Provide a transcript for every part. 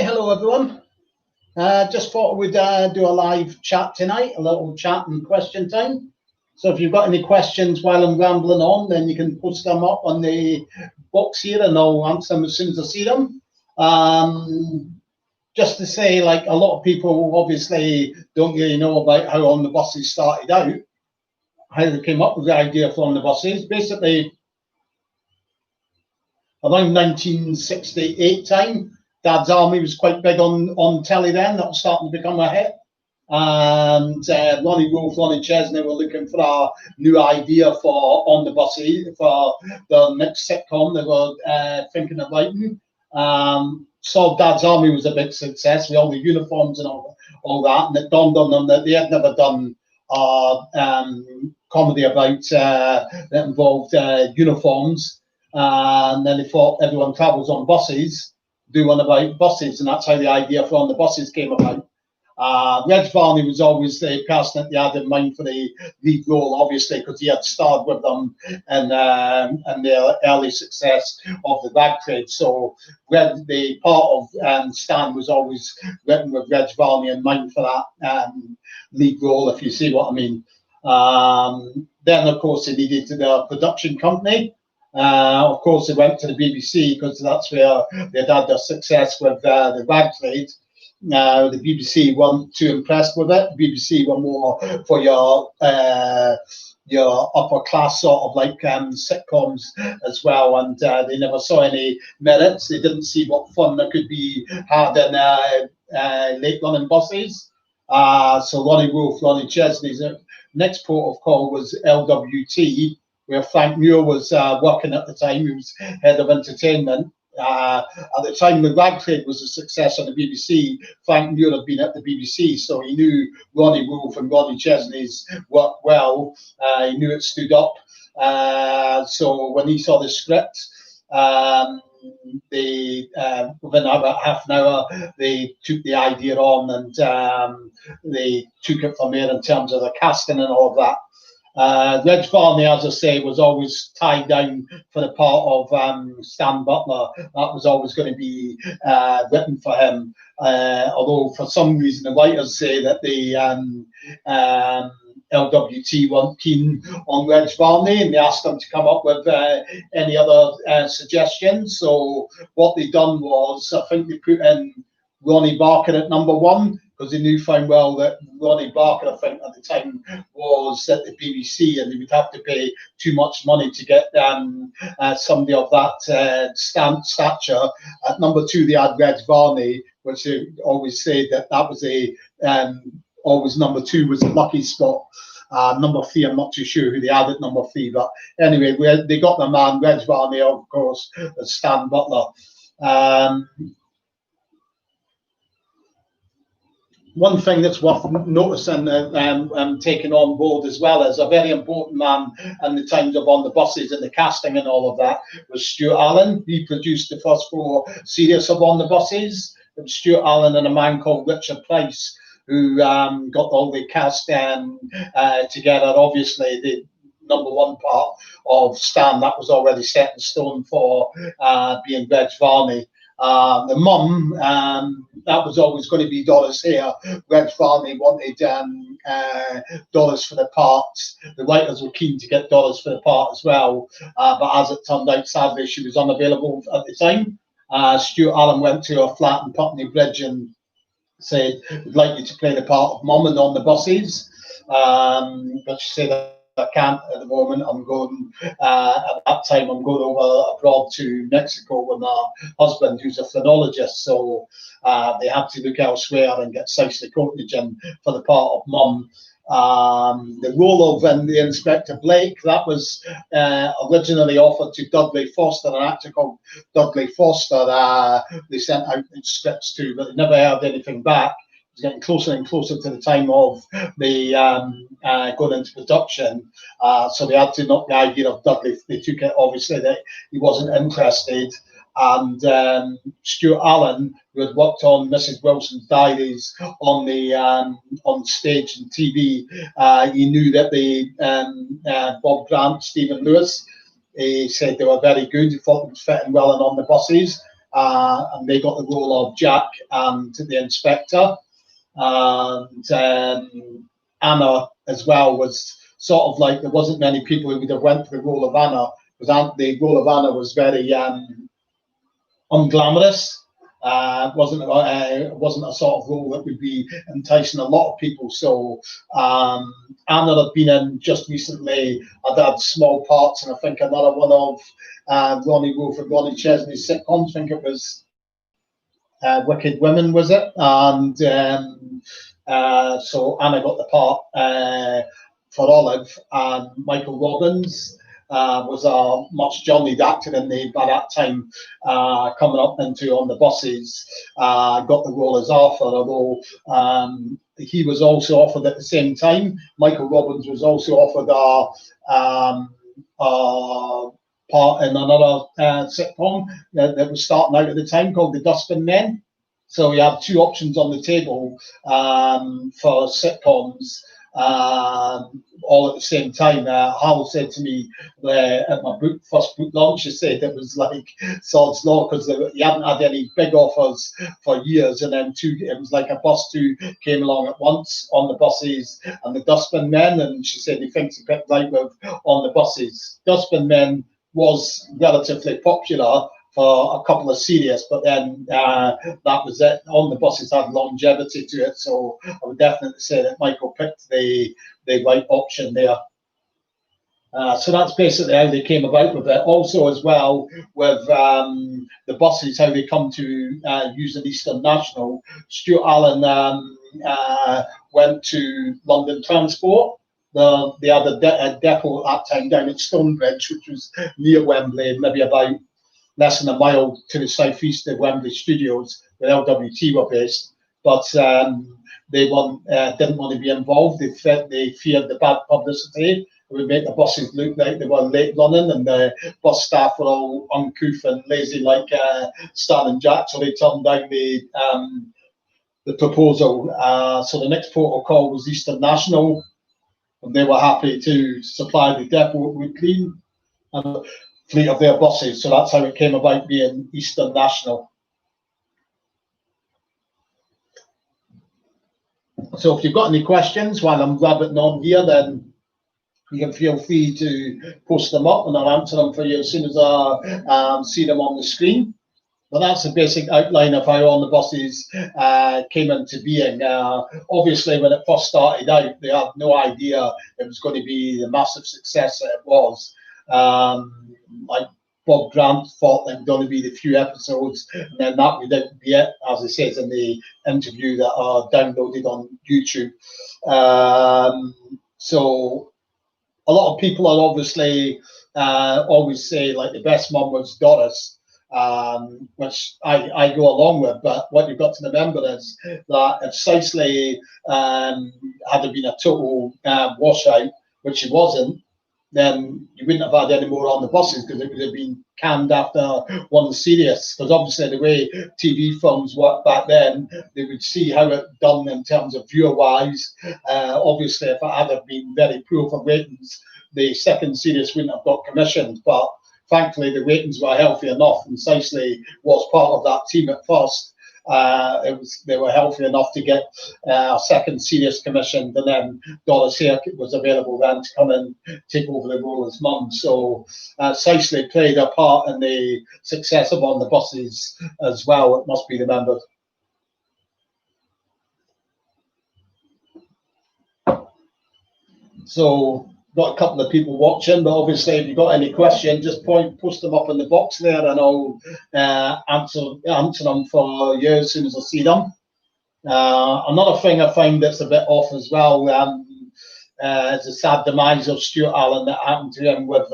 Okay, hello everyone. Just thought we'd do a live chat tonight, a little chat and question time. So if you've got any questions while I'm rambling on, then you can post them up on the box here and I'll answer them as soon as I see them. Just to say, like, a lot of people obviously don't really know about how On the Buses started out, how they came up with the idea for On the Buses. Basically, around 1968 time, Dad's Army was quite big on telly then. That was starting to become a hit. And Ronnie Wolf, Ronnie Chesney were looking for a new idea for On the Buses, for the next sitcom they were thinking of writing. So Dad's Army was a big success with all the uniforms and all that. And it dawned on them that they had never done comedy about that involved uniforms. And then they thought Everyone Travels on Buses, do one about buses, and that's how the idea for On the Buses came about. Reg Varney was always the person that they had in mind for the lead role, obviously, because he had starred with them in the early success of the rag trade. So the part of Stan was always written with Reg Varney in mind for that lead role, if you see what I mean. Then, of course, they needed the production company. Of course, they went to the BBC because that's where they'd had their success with the rag trade. The BBC weren't too impressed with it. The BBC were more for your upper class sort of like sitcoms as well, and they never saw any merits. They didn't see what fun there could be had in late running buses. So Ronnie Wolf, Ronnie Chesney's next port of call was LWT, where Frank Muir was working at the time. He was head of entertainment. At the time the rag trade was a success on the BBC, Frank Muir had been at the BBC, so he knew Ronnie Wolf and Ronnie Chesney's work well. He knew it stood up. So when he saw the script, within about half an hour, they took the idea on and they took it from there in terms of the casting and all of that. Reg Varney, as I say, was always tied down for the part of Stan Butler. That was always going to be written for him. Although for some reason the writers say that the LWT weren't keen on Reg Varney and they asked them to come up with any other suggestions. So what they done was, I think they put in Ronnie Barker at number one, because they knew fine well that Ronnie Barker, I think, at the time was at the BBC, and they would have to pay too much money to get somebody of that stature. At number two, they had Reg Varney, which they always said that was always number two was a lucky spot. Number three, I'm not too sure who they had at number three, but anyway, they got the man, Reg Varney, of course, as Stan Butler. One thing that's worth noticing and taking on board as well as a very important man in the times of On the Buses and the casting and all of that was Stuart Allen. He produced the first 4 series of On the Buses. It was Stuart Allen and a man called Richard Price who got all the cast together. Obviously, the number one part of Stan, that was already set in stone for being Reg Varney. The mum, that was always going to be Doris Hare. Reg Varney wanted Doris for the part. The writers were keen to get Doris for the part as well, but as it turned out, sadly, she was unavailable at the time. Stuart Allen went to her flat in Putney Bridge and said, "We'd like you to play the part of mum and On the Buses," but she said, "I can't at the moment. I'm going at that time. I'm going over abroad to Mexico with my husband, who's a phrenologist. So they had to look elsewhere and get Cicely Courtnage in for the part of mum." The role of the Inspector Blake, that was originally offered to Dudley Foster, an actor called Dudley Foster. They sent out scripts to, but they never heard anything back. It was getting closer and closer to the time of the going into production, so they had to knock the idea of Dudley. They took it obviously that he wasn't interested, and Stuart Allen, who had worked on Mrs. Wilson's Diaries on the on stage and TV, he knew that the Bob Grant, Stephen Lewis, he said they were very good. He thought they was fitting well and On the Buses. and they got the role of Jack and the inspector. And Anna as well was sort of like, there wasn't many people who would have went for the role of Anna, because the role of Anna was very unglamorous. Wasn't a sort of role that would be enticing a lot of people. So Anna had been in just recently. I'd had small parts, and I think another one of Ronnie Wolf and Ronnie Chesney's sitcom. I think it was Wicked Women, was it? And so Anna got the part for Olive, and Michael Robbins was a much jollied actor by that time, coming up into On the Buses, got the role as Arthur, although he was also offered at the same time. Michael Robbins was also offered a part in another sitcom that was starting out at the time called The Dustbin Men. So we had two options on the table for sitcoms, all at the same time. Hal said to me at my first book launch, he said it was like sod's law, because he hadn't had any big offers for years, and then it was like a bus two came along at once, On the Buses and The Dustbin Men, and she said he thinks he picked right with On the Buses. Dustbin Men was relatively popular for a couple of series, but then that was it. On the Buses had longevity to it, so I would definitely say that Michael picked the right option there. So that's basically how they came about with it. Also, as well, with the buses, how they come to use an Eastern National. Stuart Allen went to London Transport. They had a depot at that time down at Stonebridge, which was near Wembley, maybe about less than a mile to the southeast of Wembley Studios, where LWT were based. But they didn't want to be involved. They feared the bad publicity. It would make the buses look like they were late running, and the bus staff were all uncouth and lazy like Stan and Jack, so they turned down the proposal. So the next port of call was Eastern National, and they were happy to supply the depot with clean and fleet of their buses. So that's how it came about being Eastern National. So if you've got any questions while I'm rabbiting on here, then you can feel free to post them up, and I'll answer them for you as soon as I see them on the screen. But that's the basic outline of how On the Buses came into being. Obviously, when it first started out, they had no idea it was going to be the massive success that it was. Like Bob Grant thought there were going to be the few episodes, and then that would be it, as he says in the interview that are downloaded on YouTube. So a lot of people are obviously always say like the best mum was Doris, which I go along with. But what you've got to remember is that if Cicely had been a total washout, which she wasn't, then you wouldn't have had any more On the Buses, because it would have been canned after one series. Because obviously the way TV films worked back then, they would see how it done in terms of viewer-wise. Obviously, if it had been very poor for ratings, the second series wouldn't have got commissioned. But thankfully, the ratings were healthy enough, and Cicely was part of that team at first. They were healthy enough to get a second series commissioned, and then Doris Haircut was available then to come and take over the role as mum. So Cicely played a part in the success of On the Buses as well, it must be remembered. So got a couple of people watching, but obviously if you've got any questions, just post them up in the box there, and I'll answer them for you as soon as I see them. Another thing I find that's a bit off as well is the sad demise of Stuart Allen that happened to him with,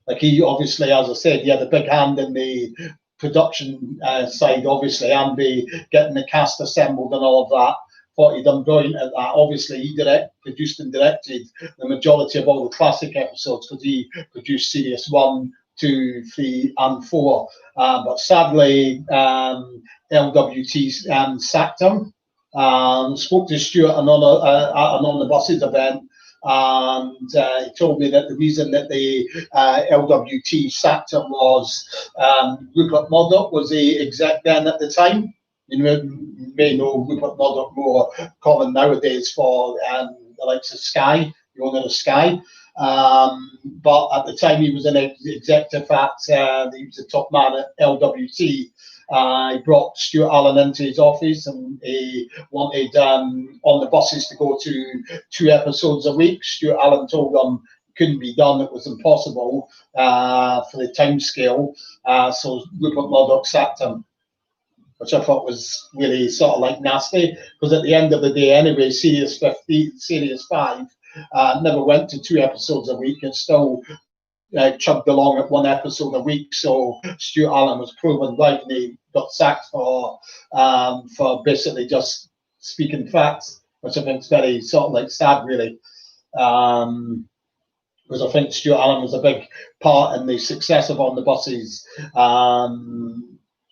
like he obviously, as I said, he had a big hand in the production side, obviously, and getting the cast assembled and all of that. Thought he'd done brilliant at that. Obviously, he produced and directed the majority of all the classic episodes, because he produced series 1, 2, 3, and 4. But sadly, LWT sacked him. Spoke to Stuart at an On the Buses event, and he told me that the reason that the LWT sacked him was Rupert Murdoch was the exec then at the time. You may know Rupert Murdoch more common nowadays for the likes of Sky, the owner of Sky. But at the time he was an executive at, he was the top man at LWT. He brought Stuart Allen into his office, and he wanted on the buses to go to 2 episodes a week. Stuart Allen told them it couldn't be done; it was impossible for the time scale. So Rupert Murdoch sacked him, which I thought was really sort of like nasty, because at the end of the day, anyway, Series 5 never went to 2 episodes a week. It still chugged along at 1 episode a week. So Stuart Allen was proven right, and he got sacked for basically just speaking facts, which I think is very sort of like sad, really. Because I think Stuart Allen was a big part in the success of On the Buses.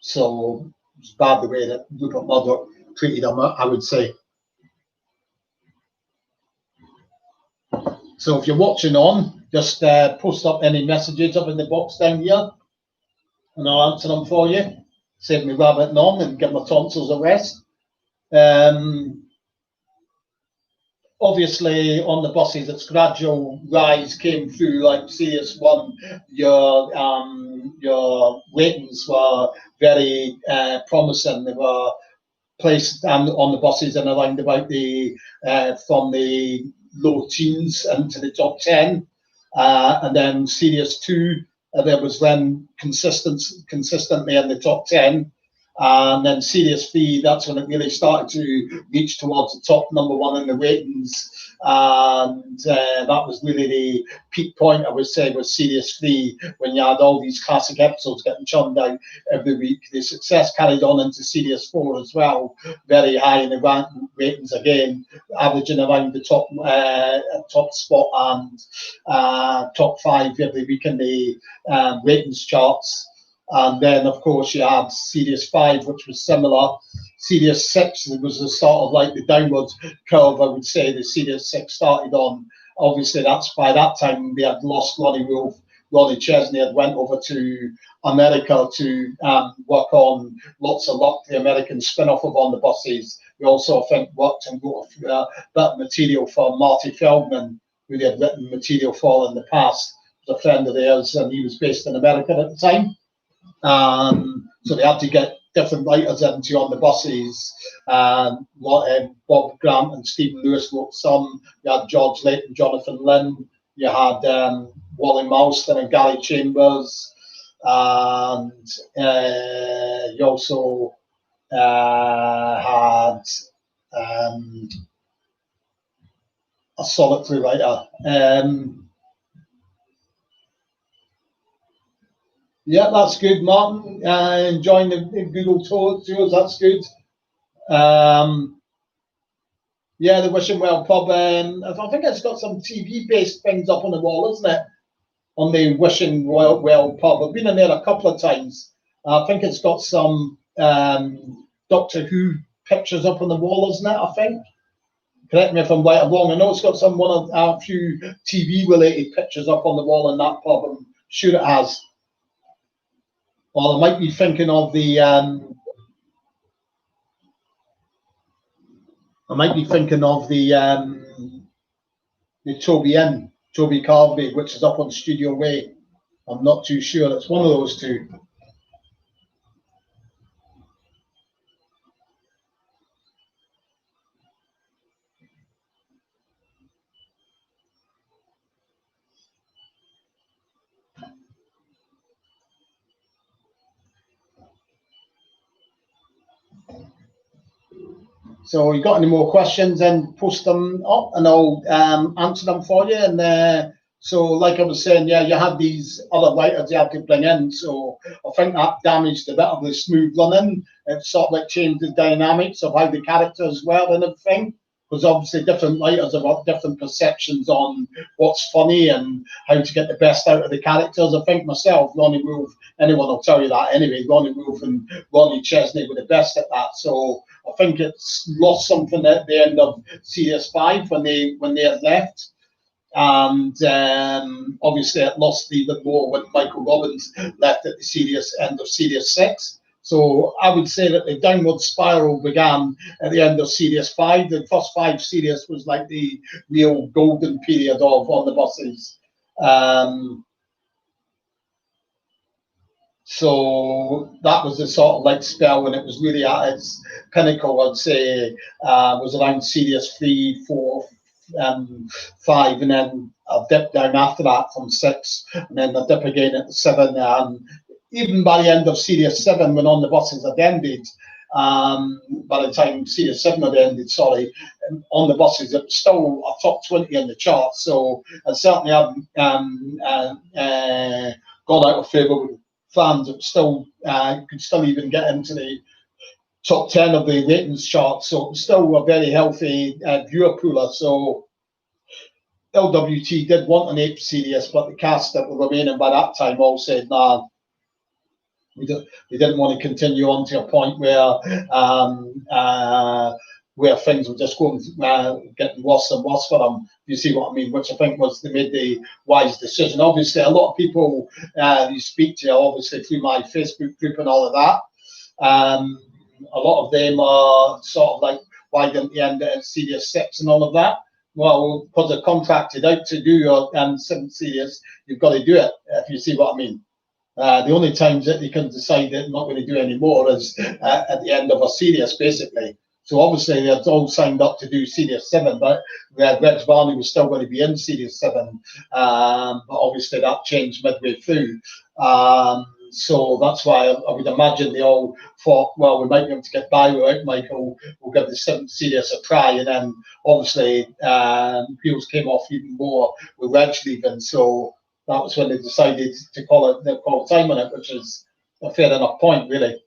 So it's bad the way that Rupert Murdoch treated him, I would say. So if you're watching on, just post up any messages up in the box down here, and I'll answer them for you. Save me rabbiting on and get my tonsils a rest. Obviously, On the Buses, its gradual rise came through like Series 1. Your ratings were very promising. They were placed on the buses and around about the from the low teens into the top 10, and then Series 2 there was then consistently in the top 10, and then Series 3, that's when it really started to reach towards the top number 1 in the ratings, and that was really the peak point, I would say, was Series 3, when you had all these classic episodes getting churned out every week. The success carried on into Series 4 as well, very high in the ratings again, averaging around the top spot and top 5 every week in the ratings charts. And then, of course, you had Series 5, which was similar. Series 6 was the sort of like the downward curve, I would say. The Series 6 started on. Obviously, that's by that time they had lost Ronnie Wolf. Ronnie Chesney had went over to America to work on Lots of Luck, the American spin-off of On the Buses. We also, I think, worked and wrote a bit of material for Marty Feldman, who they had written material for in the past. He was a friend of theirs, and he was based in America at the time. So they had to get different writers into On the Buses. Bob Grant and Stephen Lewis wrote some. You had George Layton, Jonathan Lynn. You had Wally Marston and Gary Chambers. And you also had a solitary writer. Yeah, that's good, Martin. Enjoying the Google tours, that's good. Yeah, the Wishing Well pub. I think it's got some TV-based things up on the wall, isn't it? On the Wishing Well pub. I've been in there a couple of times. I think it's got some Doctor Who pictures up on the wall, isn't it? I think. Correct me if I'm right or wrong. I know it's got a few TV-related pictures up on the wall in that pub. I'm sure it has. Well, I might be thinking of the Toby Inn, Toby Carvey, which is up on Studio Way. I'm not too sure. It's one of those two. So you got any more questions, then post them up and I'll answer them for you. And so like I was saying, yeah, you had these other writers you had to bring in. So I think that damaged a bit of the smooth running. It sort of like changed the dynamics of how the characters were and everything. Because obviously different writers have got different perceptions on what's funny and how to get the best out of the characters. I think myself, Ronnie Wolf, anyone will tell you that anyway, Ronnie Wolf and Ronnie Chesney were the best at that. So I think it's lost something at the end of Series 5 when they had left. and obviously it lost even more when Michael Robbins left at the end of Series 6. So I would say that the downward spiral began at the end of Series 5. The first 5 series was like the real golden period of on the buses. Um, so that was the sort of like spell when it was really at its pinnacle. I'd say was around Series 3, 4, 5, and then a dip down after that from 6, and then a dip again at 7. Even by the end of Series 7, when On the Buses had ended, by the time Series 7 had ended, sorry, On the Buses, it was still a top 20 in the chart. So it certainly hadn't gone out of favour with fans. It still could still even get into the top 10 of the ratings chart. So it was still a very healthy viewer pooler. So LWT did want an 8th series, but the cast that were remaining by that time all said, nah, they didn't want to continue on to a point where things were just going getting worse and worse for them. You see what I mean? Which I think was they made the wise decision. Obviously, a lot of people you speak to, obviously through my Facebook group and all of that. A lot of them are sort of like, why didn't you end it at Series 6 and all of that? Well, because they're contracted out to do your 7th series, you've got to do it, if you see what I mean. The only times that they can decide they're not going to do any more is at the end of a series, basically. So obviously they're all signed up to do Series 7, but Rex Varney was still going to be in Series 7. But obviously that changed midway through. So that's why I would imagine they all thought, well, we might be able to get by without Michael. We'll give the 7th series a try. And then obviously wheels came off even more with Reg leaving. So that was when they decided to call time on it, which is a fair enough point, really.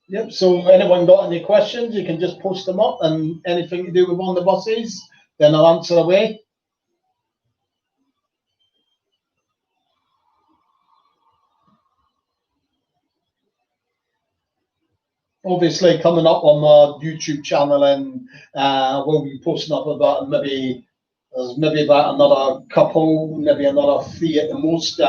Yep. So anyone got any questions, you can just post them up, and anything to do with On the Buses, then I'll answer away. Obviously, coming up on my YouTube channel, and we'll be posting up about maybe about another couple, maybe another 3 at the most,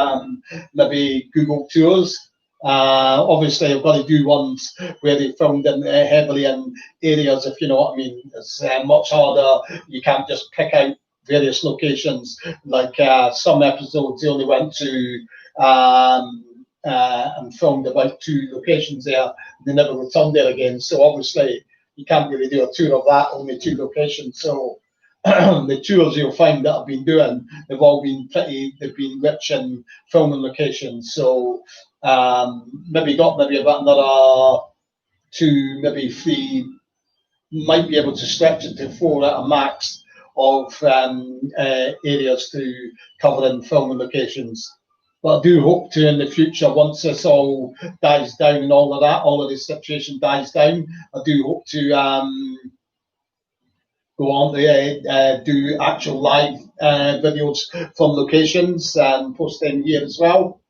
maybe Google tours. Obviously, I've got to do ones where they filmed in heavily in areas, if you know what I mean. It's much harder. You can't just pick out various locations. Like some episodes, they only went to and filmed about 2 locations there. They never returned there again. So obviously, you can't really do a tour of that, only 2 locations. So the tours you'll find that I've been doing, they've been rich in filming locations. So maybe about another 2, maybe 3, might be able to stretch it to 4 at a max of areas to cover in filming locations. But I do hope to in the future, once this all dies down and all of this situation dies down, I do hope to go on to do actual live videos from locations and post them here as well.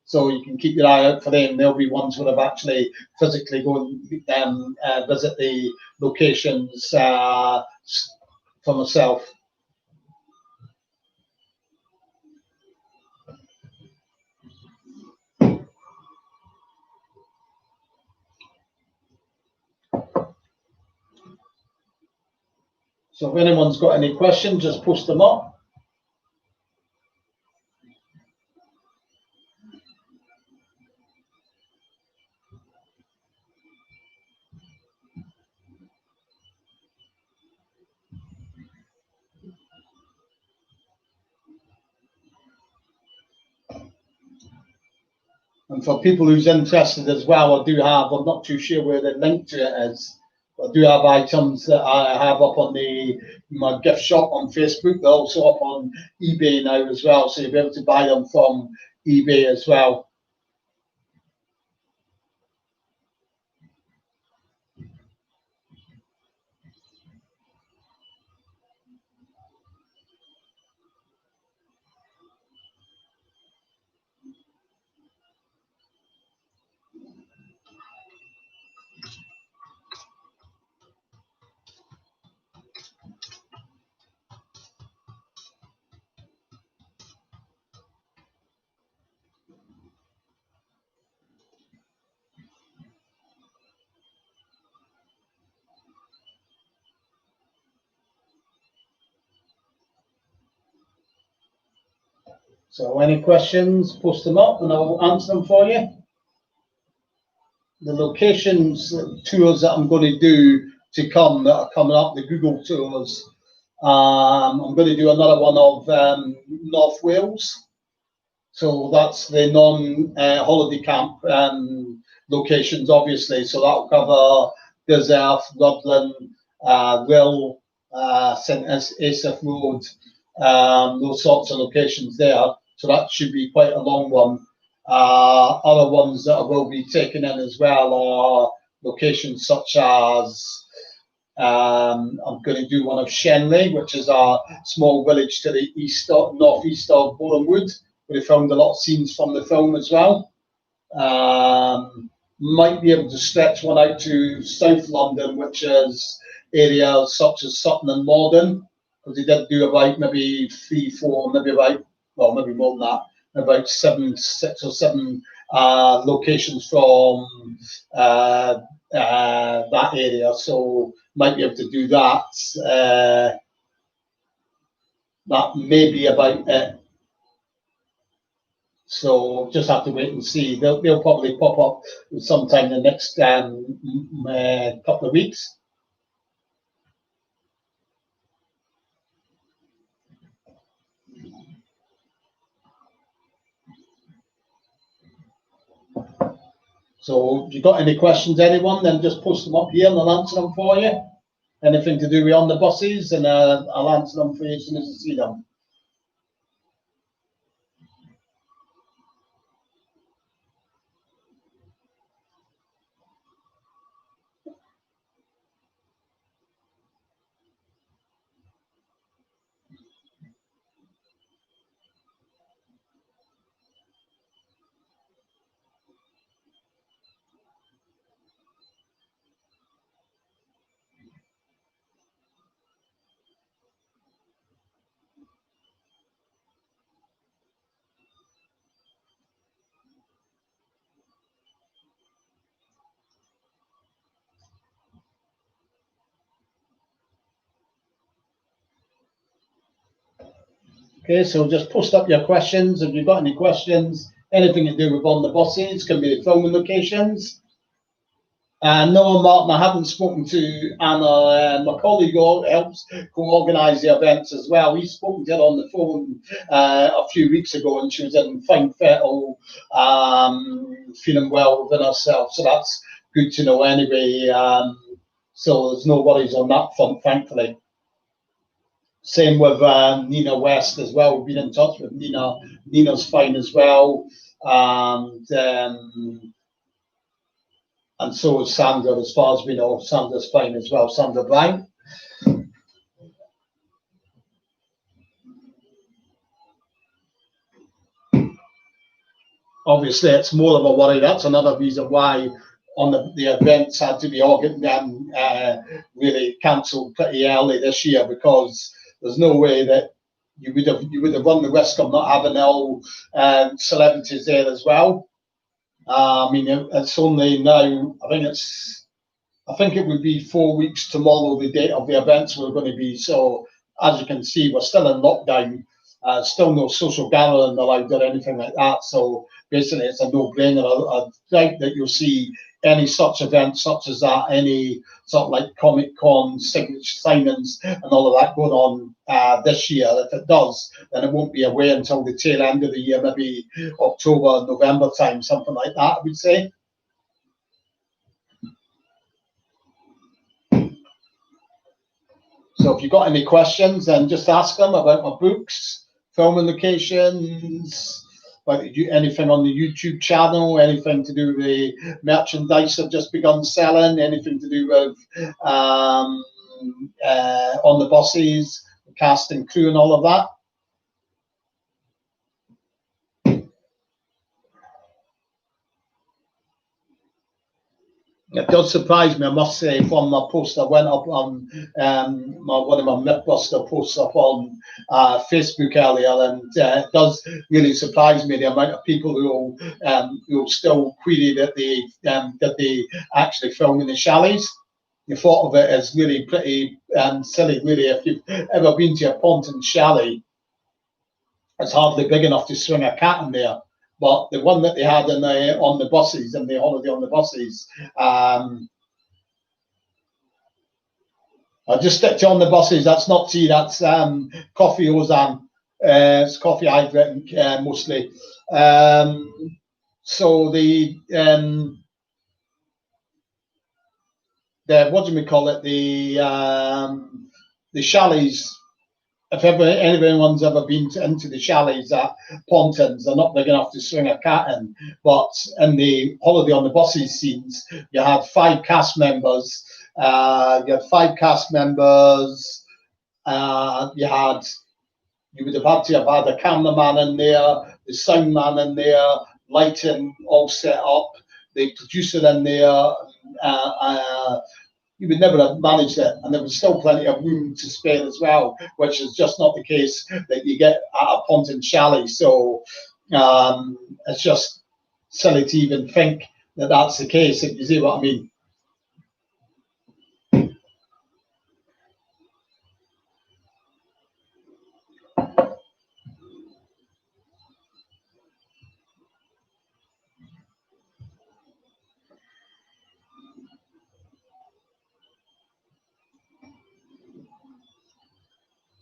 So you can keep your eye out for them. There'll be ones where I've actually physically go and visit the locations for myself. So if anyone's got any questions, just post them up. And for people who's interested as well, I'm not too sure where the link to it is, but I do have items that I have up on my gift shop on Facebook. They're also up on eBay now as well, so you'll be able to buy them from eBay as well. So any questions, post them up and I'll answer them for you. The locations, tours that I'm going to do to come that are coming up, the Google tours. I'm going to do another one of North Wales. So that's the non-holiday camp locations, obviously. So that'll cover Gazeth, Rutland, Will, St Asaph Road, those sorts of locations there. So that should be quite a long one. Other ones that I will be taking in as well are locations such as I'm going to do one of Shenley, which is a small village to the northeast of Bournemouth. We found a lot of scenes from the film as well. Might be able to stretch one out to South London, which is areas such as Sutton and Morden, because he did do about maybe 3, 4, maybe about, well, maybe more than that, about 6 or 7 locations from that area. So might be able to do that. That may be about it. So just have to wait and see. They'll probably pop up sometime in the next couple of weeks. So if you've got any questions, anyone, then just post them up here and I'll answer them for you. Anything to do with on the buses, and I'll answer them for you as soon as I see them. Okay, so just post up your questions. If you've got any questions, anything to do with on the buses, can be the filming locations. No, Martin, I haven't spoken to Anna. My colleague helps co-organise the events as well. He's spoken to her on the phone a few weeks ago, and she was in fine fettle, feeling well within herself. So that's good to know anyway. So there's no worries on that front, thankfully. Same with Nina West as well. We've been in touch with Nina. Nina's fine as well. And so is Sandra, as far as we know. Sandra's fine as well. Sandra Blank. Obviously, it's more of a worry. That's another reason why on the events had to be really cancelled pretty early this year, because there's no way that you would have run the risk of not having all celebrities there as well. I mean, it's only now. I think it would be 4 weeks tomorrow, the date of the events were going to be. So as you can see, we're still in lockdown. Still no social gathering allowed or anything like that. So basically, it's a no-brainer. I doubt that you'll see any such events such as that, any sort of like Comic Con, signature signings, and all of that going on this year. If it does, then it won't be away until the tail end of the year, maybe October, November time, something like that, I would say. So if you've got any questions, then just ask them about my books, filming locations, like anything on the YouTube channel, anything to do with the merchandise I've just begun selling, anything to do with on the buses, the cast and crew and all of that. It does surprise me, I must say, from my post I went up on one of my Mythbuster posts up on Facebook earlier, and it does really surprise me the amount of people who will still query that they actually film in the chalets. The thought of it is really pretty silly, really. If you've ever been to a Ponton chalet, it's hardly big enough to swing a cat in there. But the one that they had in on the buses, and the holiday on the buses, I'll just stick to on the buses. That's not tea. That's coffee Ozan. It's coffee I drink mostly. So the what do we call it? The chalets. If anyone's ever been into the chalets at Pontins, they're not big enough to swing a cat in. But in the holiday on the buses scenes, you had 5 cast members. You had 5 cast members. You would have had to have had a cameraman in there, the sound man in there, lighting all set up, the producer in there. You would never have managed it, and there was still plenty of room to spare as well, which is just not the case that you get at a Pontin chalet. So it's just silly to even think that that's the case, if you see what I mean.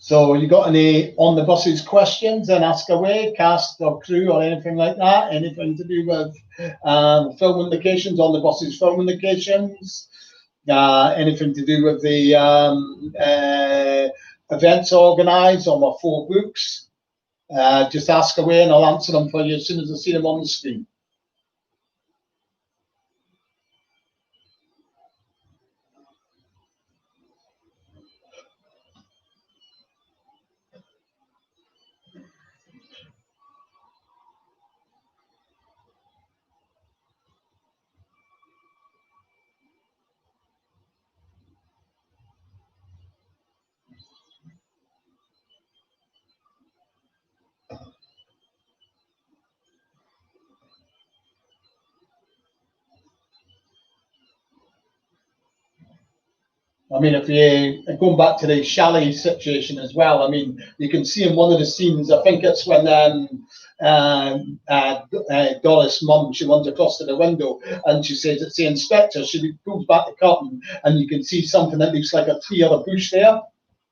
So you got any on the buses questions, then ask away, cast or crew or anything like that, anything to do with filming locations, on the buses filming locations, anything to do with the events organised on my 4 books, just ask away and I'll answer them for you as soon as I see them on the screen. I mean, if you going back to the chalet situation as well, I mean, you can see in one of the scenes, I think it's when Doris' mum, she runs across to the window and she says it's the inspector. She pulls back the curtain and you can see something that looks like a tree or a bush there.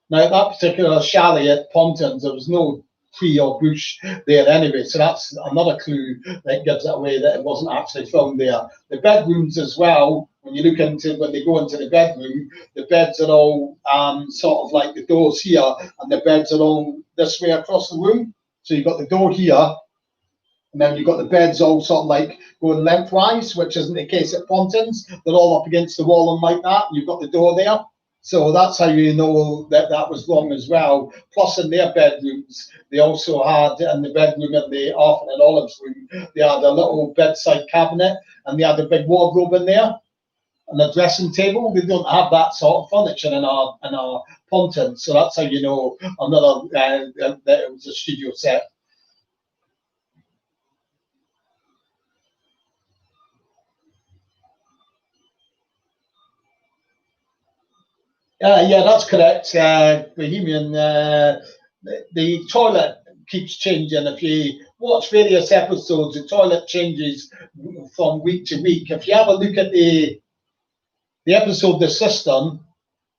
Now, at that particular chalet at Pontins, there was no tree or bush there anyway, so that's another clue that gives it away that it wasn't actually filmed there. The bedrooms as well, when you look into, when they go into the bedroom, the beds are all sort of like the doors here, and the beds are all this way across the room. So you've got the door here, and then you've got the beds all sort of like going lengthwise, which isn't the case at Pontins. They're all up against the wall and like that. You've got the door there. So that's how you know that that was wrong as well. Plus, in their bedrooms, they also had, in the bedroom in the Arthur and Olive's room, they had a little bedside cabinet and they had a big wardrobe in there and a dressing table. We don't have that sort of furniture in our Pontins. So that's how you know another that it was a studio set. Yeah, that's correct. Bohemian, the toilet keeps changing. If you watch various episodes, the toilet changes from week to week. If you have a look at the episode, The System,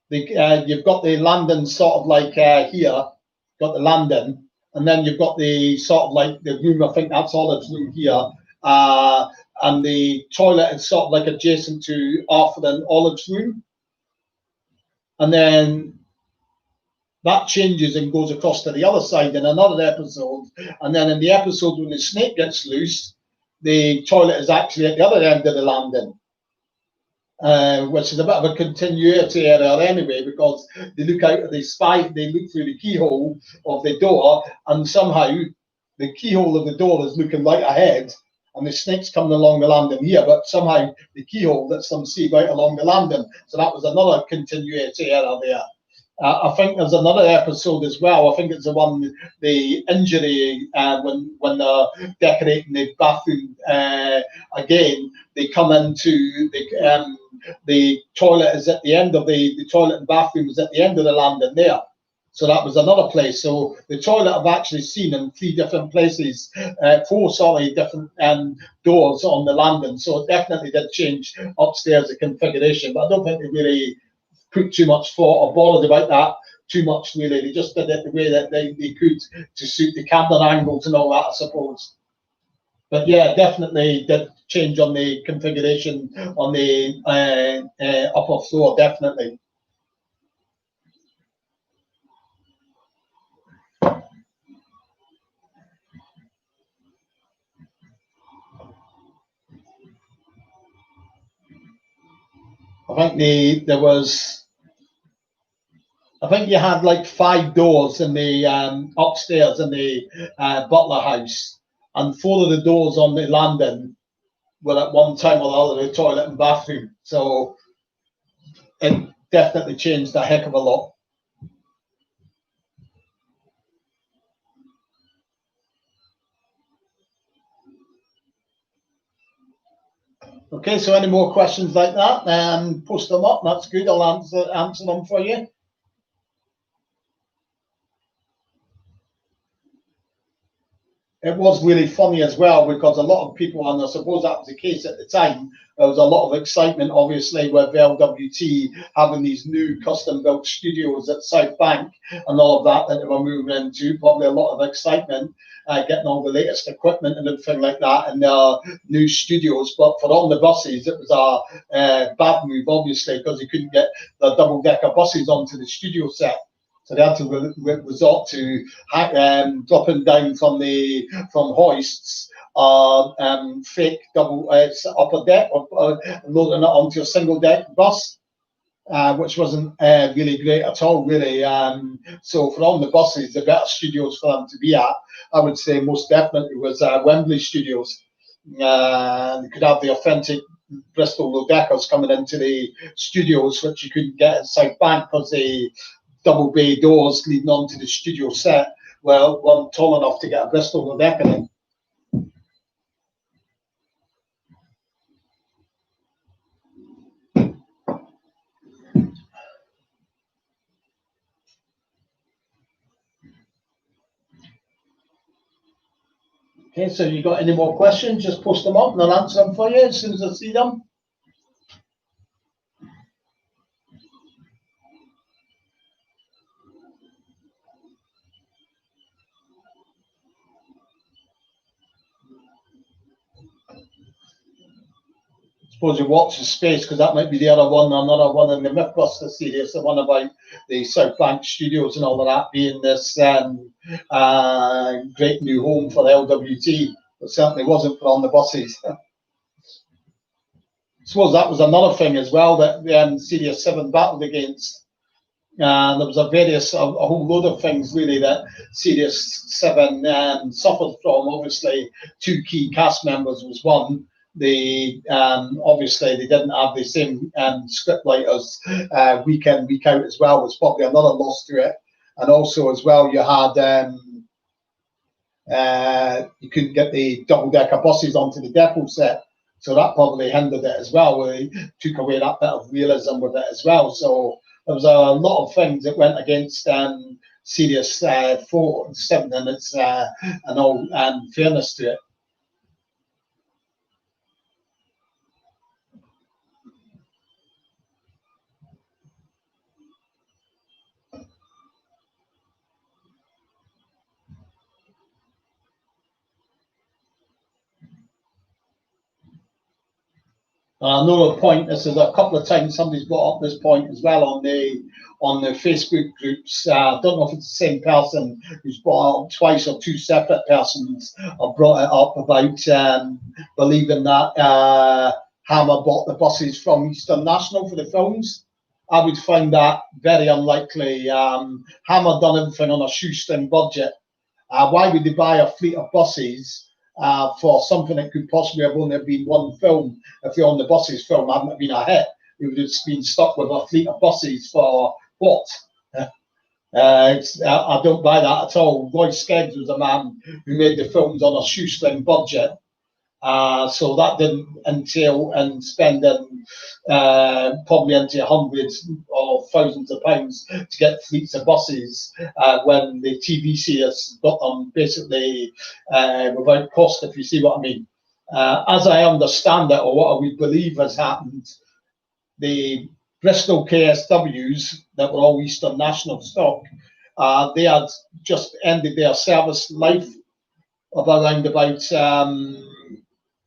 you've got the landing sort of like here, got the landing, and then you've got the sort of like the room, I think that's Olive's room here, and the toilet is sort of like adjacent to Arthur and Olive's room. And then that changes and goes across to the other side in another episode. And then in the episode when the snake gets loose, the toilet is actually at the other end of the landing, which is a bit of a continuity error anyway, because they look out of the spy, they look through the keyhole of the door, and somehow the keyhole of the door is looking right ahead, and the snake's coming along the landing here, but somehow the keyhole lets them see right along the landing. So that was another continuity error there. I think there's another episode as well. I think it's the one, the injury, when they're decorating the bathroom again. They come into the toilet is at the end of the toilet and bathroom is at the end of the landing there. So that was another place. So the toilet I've actually seen in 3 different places, 4 sorry different doors on the landing. So it definitely did change upstairs the configuration, but I don't think they really put too much thought or bothered about that too much. Really, they just did it the way that they could to suit the camera angles and all that, I suppose. But yeah, definitely did change on the configuration on the upper floor, definitely. I think I think you had like 5 doors in the upstairs in the Butler house, and 4 of the doors on the landing were at one time or the other the toilet and bathroom. So it definitely changed a heck of a lot. Okay, so any more questions like that, post them up. That's good. I'll answer them for you. It was really funny as well because a lot of people, and I suppose that was the case at the time, there was a lot of excitement, obviously, with LWT having these new custom built studios at South Bank and all of that that they were moving into. Probably a lot of excitement, getting all the latest equipment and everything like that in their new studios. But for on the buses, it was a bad move, obviously, because you couldn't get the double decker buses onto the studio set. So they had to resort to dropping down from hoists, fake double upper deck, or loading it onto a single deck bus, which wasn't really great at all, really. So for on the buses, the better studios for them to be at, I would say most definitely was Wembley Studios. You could have the authentic Bristol low-deckers coming into the studios, which you couldn't get at South Bank because the double bay doors leading onto the studio set weren't tall enough to get a Bristol low-decker in. Okay, so you got any more questions, just post them up and I'll answer them for you as soon as I see them. Suppose you watch the space because that might be the other one, another one in the Mythbuster series, the one about the South Bank Studios and all of that being this great new home for LWT. It certainly wasn't for on the buses. I suppose that was another thing as well that Series 7 battled against. There was a whole load of things really that Series 7 suffered from. Obviously, 2 key cast members was one. Obviously they didn't have the same script writers week in week out as well. Was probably another loss to it. And also as well, you had you couldn't get the double decker buses onto the depot set. So that probably hindered it as well. They took away that bit of realism with it as well. So there was a lot of things that went against Series 4 and 7 and its and all fairness to it. Another point. This is a couple of times somebody's brought up this point as well on the Facebook groups. I don't know if it's the same person who's brought it up twice or 2 separate persons have brought it up about believing that Hammer bought the buses from Eastern National for the films. I would find that very unlikely. Hammer done everything on a shoestring budget. Why would they buy a fleet of buses for something that could possibly have only been one film? If the On the Buses film hadn't been a hit, we would have been stuck with a fleet of buses for what? I don't buy that at all. Roy Skeggs was a man who made the films on a shoestring budget, So that didn't entail and spending probably into hundreds or thousands of pounds to get fleets of buses when the TVCS got them basically without cost, if you see what I mean. As I understand it, or what we believe has happened, the Bristol KSWs that were all Eastern National stock, they had just ended their service life of around about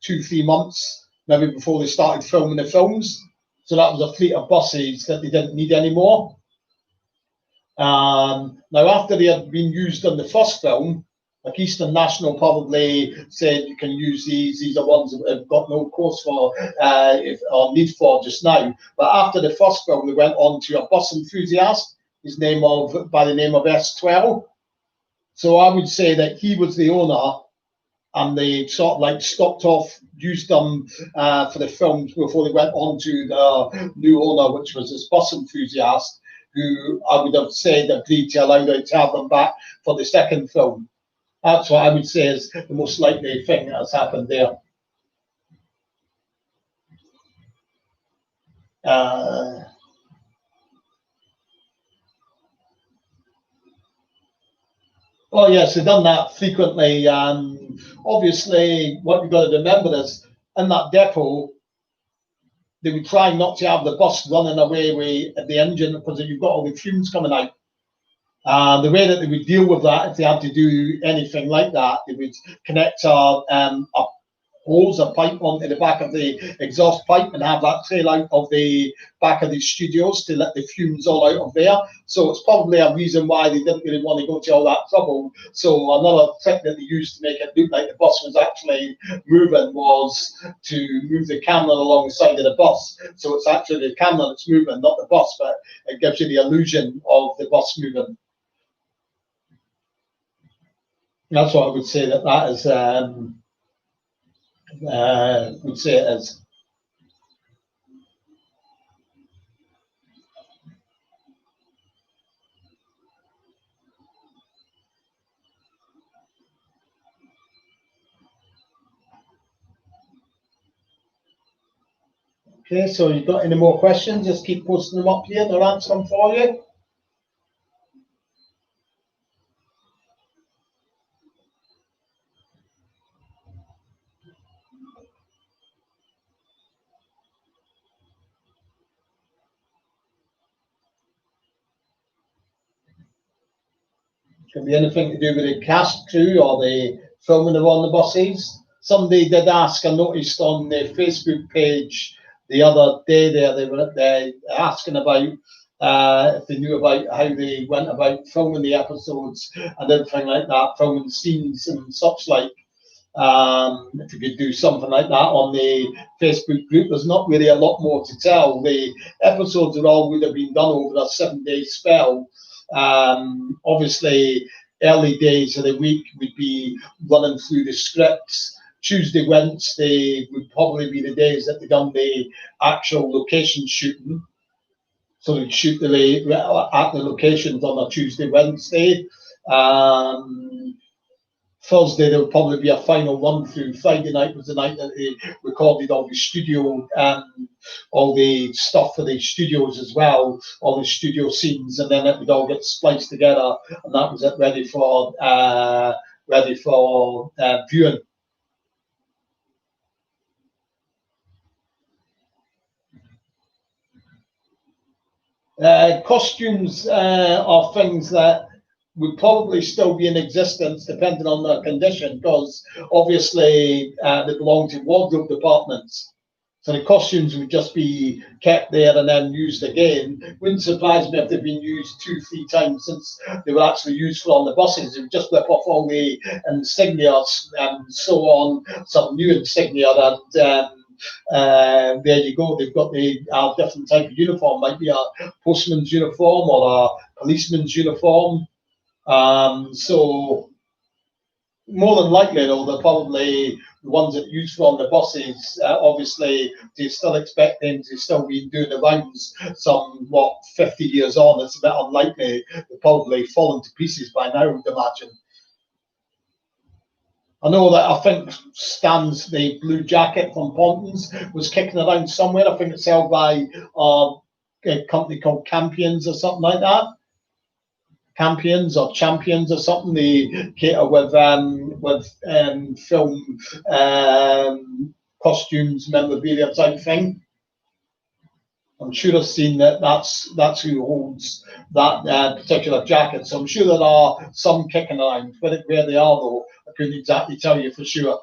2-3 months, maybe before they started filming the films. So that was a fleet of buses that they didn't need anymore. Now, after they had been used in the first film, like Eastern National probably said you can use these. These are ones that have got no course for or need for just now. But after the first film, they went on to a bus enthusiast, by the name of S12. So I would say that he was the owner, and they sort of like stopped off, used them for the films before they went on to the new owner, which was this bus enthusiast, who I would have said agreed to allow them to have them back for the second film. That's what I would say is the most likely thing that has happened there. Oh yes, they've done that frequently. Obviously, what you've got to remember is in that depot, they would try not to have the bus running away with the engine because you've got all the fumes coming out. The way that they would deal with that, if they had to do anything like that, they would connect a hose, a pipe onto the back of the exhaust pipe and have that trail out of the back of the studios to let the fumes all out of there. So it's probably a reason why they didn't really want to go to all that trouble. So another trick that they used to make it look like the bus was actually moving was to move the camera along the side of the bus. So it's actually the camera that's moving, not the bus, but it gives you the illusion of the bus moving. That's what I would say that is. Would say it is. Okay, so you've got any more questions? Just keep posting them up here and I'll answer them for you. Could be anything to do with the cast crew or the filming of on the buses. Somebody did ask, I noticed on the Facebook page the other day there, they were asking about if they knew about how they went about filming the episodes and everything like that, filming scenes and such like. If you could do something like that on the Facebook group, there's not really a lot more to tell. The episodes are all would have been done over a 7-day spell. Obviously, early days of the week would be running through the scripts. Tuesday, Wednesday would probably be the days that they've done the actual location shooting. So they'd shoot at the locations on a Tuesday, Wednesday. Thursday there would probably be a final run through. Friday night was the night that they recorded all the studio, all the stuff for the studios as well, all the studio scenes, and then it would all get spliced together, and that was it, ready for viewing. Costumes are things that would probably still be in existence depending on their condition, because obviously they belong to wardrobe departments. So the costumes would just be kept there and then used again. Wouldn't surprise me if they've been used 2-3 times since they were actually used for on the buses. They would just rip off all the insignia and so on, some new insignia, and there you go. They've got the different type of uniform. Might be a postman's uniform or a policeman's uniform. So more than likely, though, they're probably the ones that use for on the buses. Obviously, they still expect them to still be doing the rounds. 50 years on, it's a bit unlikely. They're probably fallen to pieces by now, I would imagine. I know that I think Stan's the blue jacket from Pontins was kicking around somewhere. I think it's held by a company called Campions or something like that. Campions or Champions or something. They cater with film costumes, memorabilia type thing. I'm sure I've seen that's who holds that particular jacket. So I'm sure there are some kicking around. Where they are though, I couldn't exactly tell you for sure.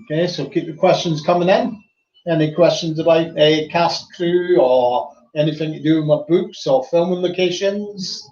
Okay, so keep the questions coming in. Any questions about a cast crew or anything to do with my books or filming locations?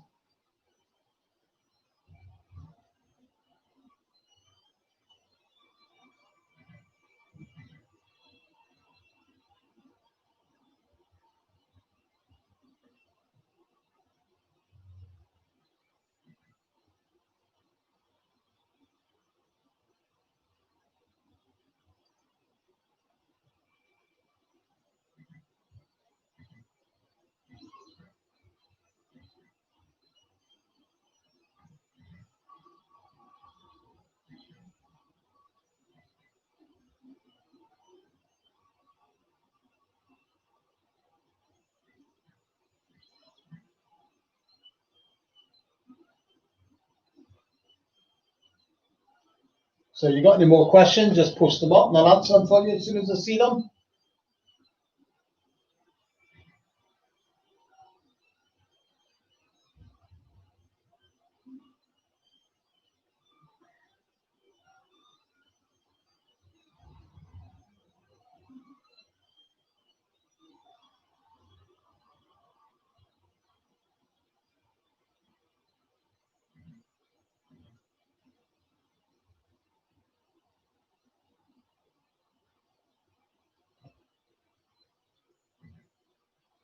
So you got any more questions? Just post them up and I'll answer them for you as soon as I see them.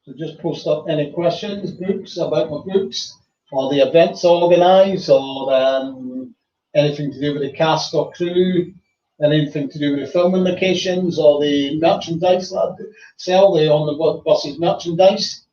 So just post up any questions, books about my books, or the events organised, or anything to do with the cast or crew, anything to do with the filming locations, or the merchandise that I sell, the on the buses merchandise.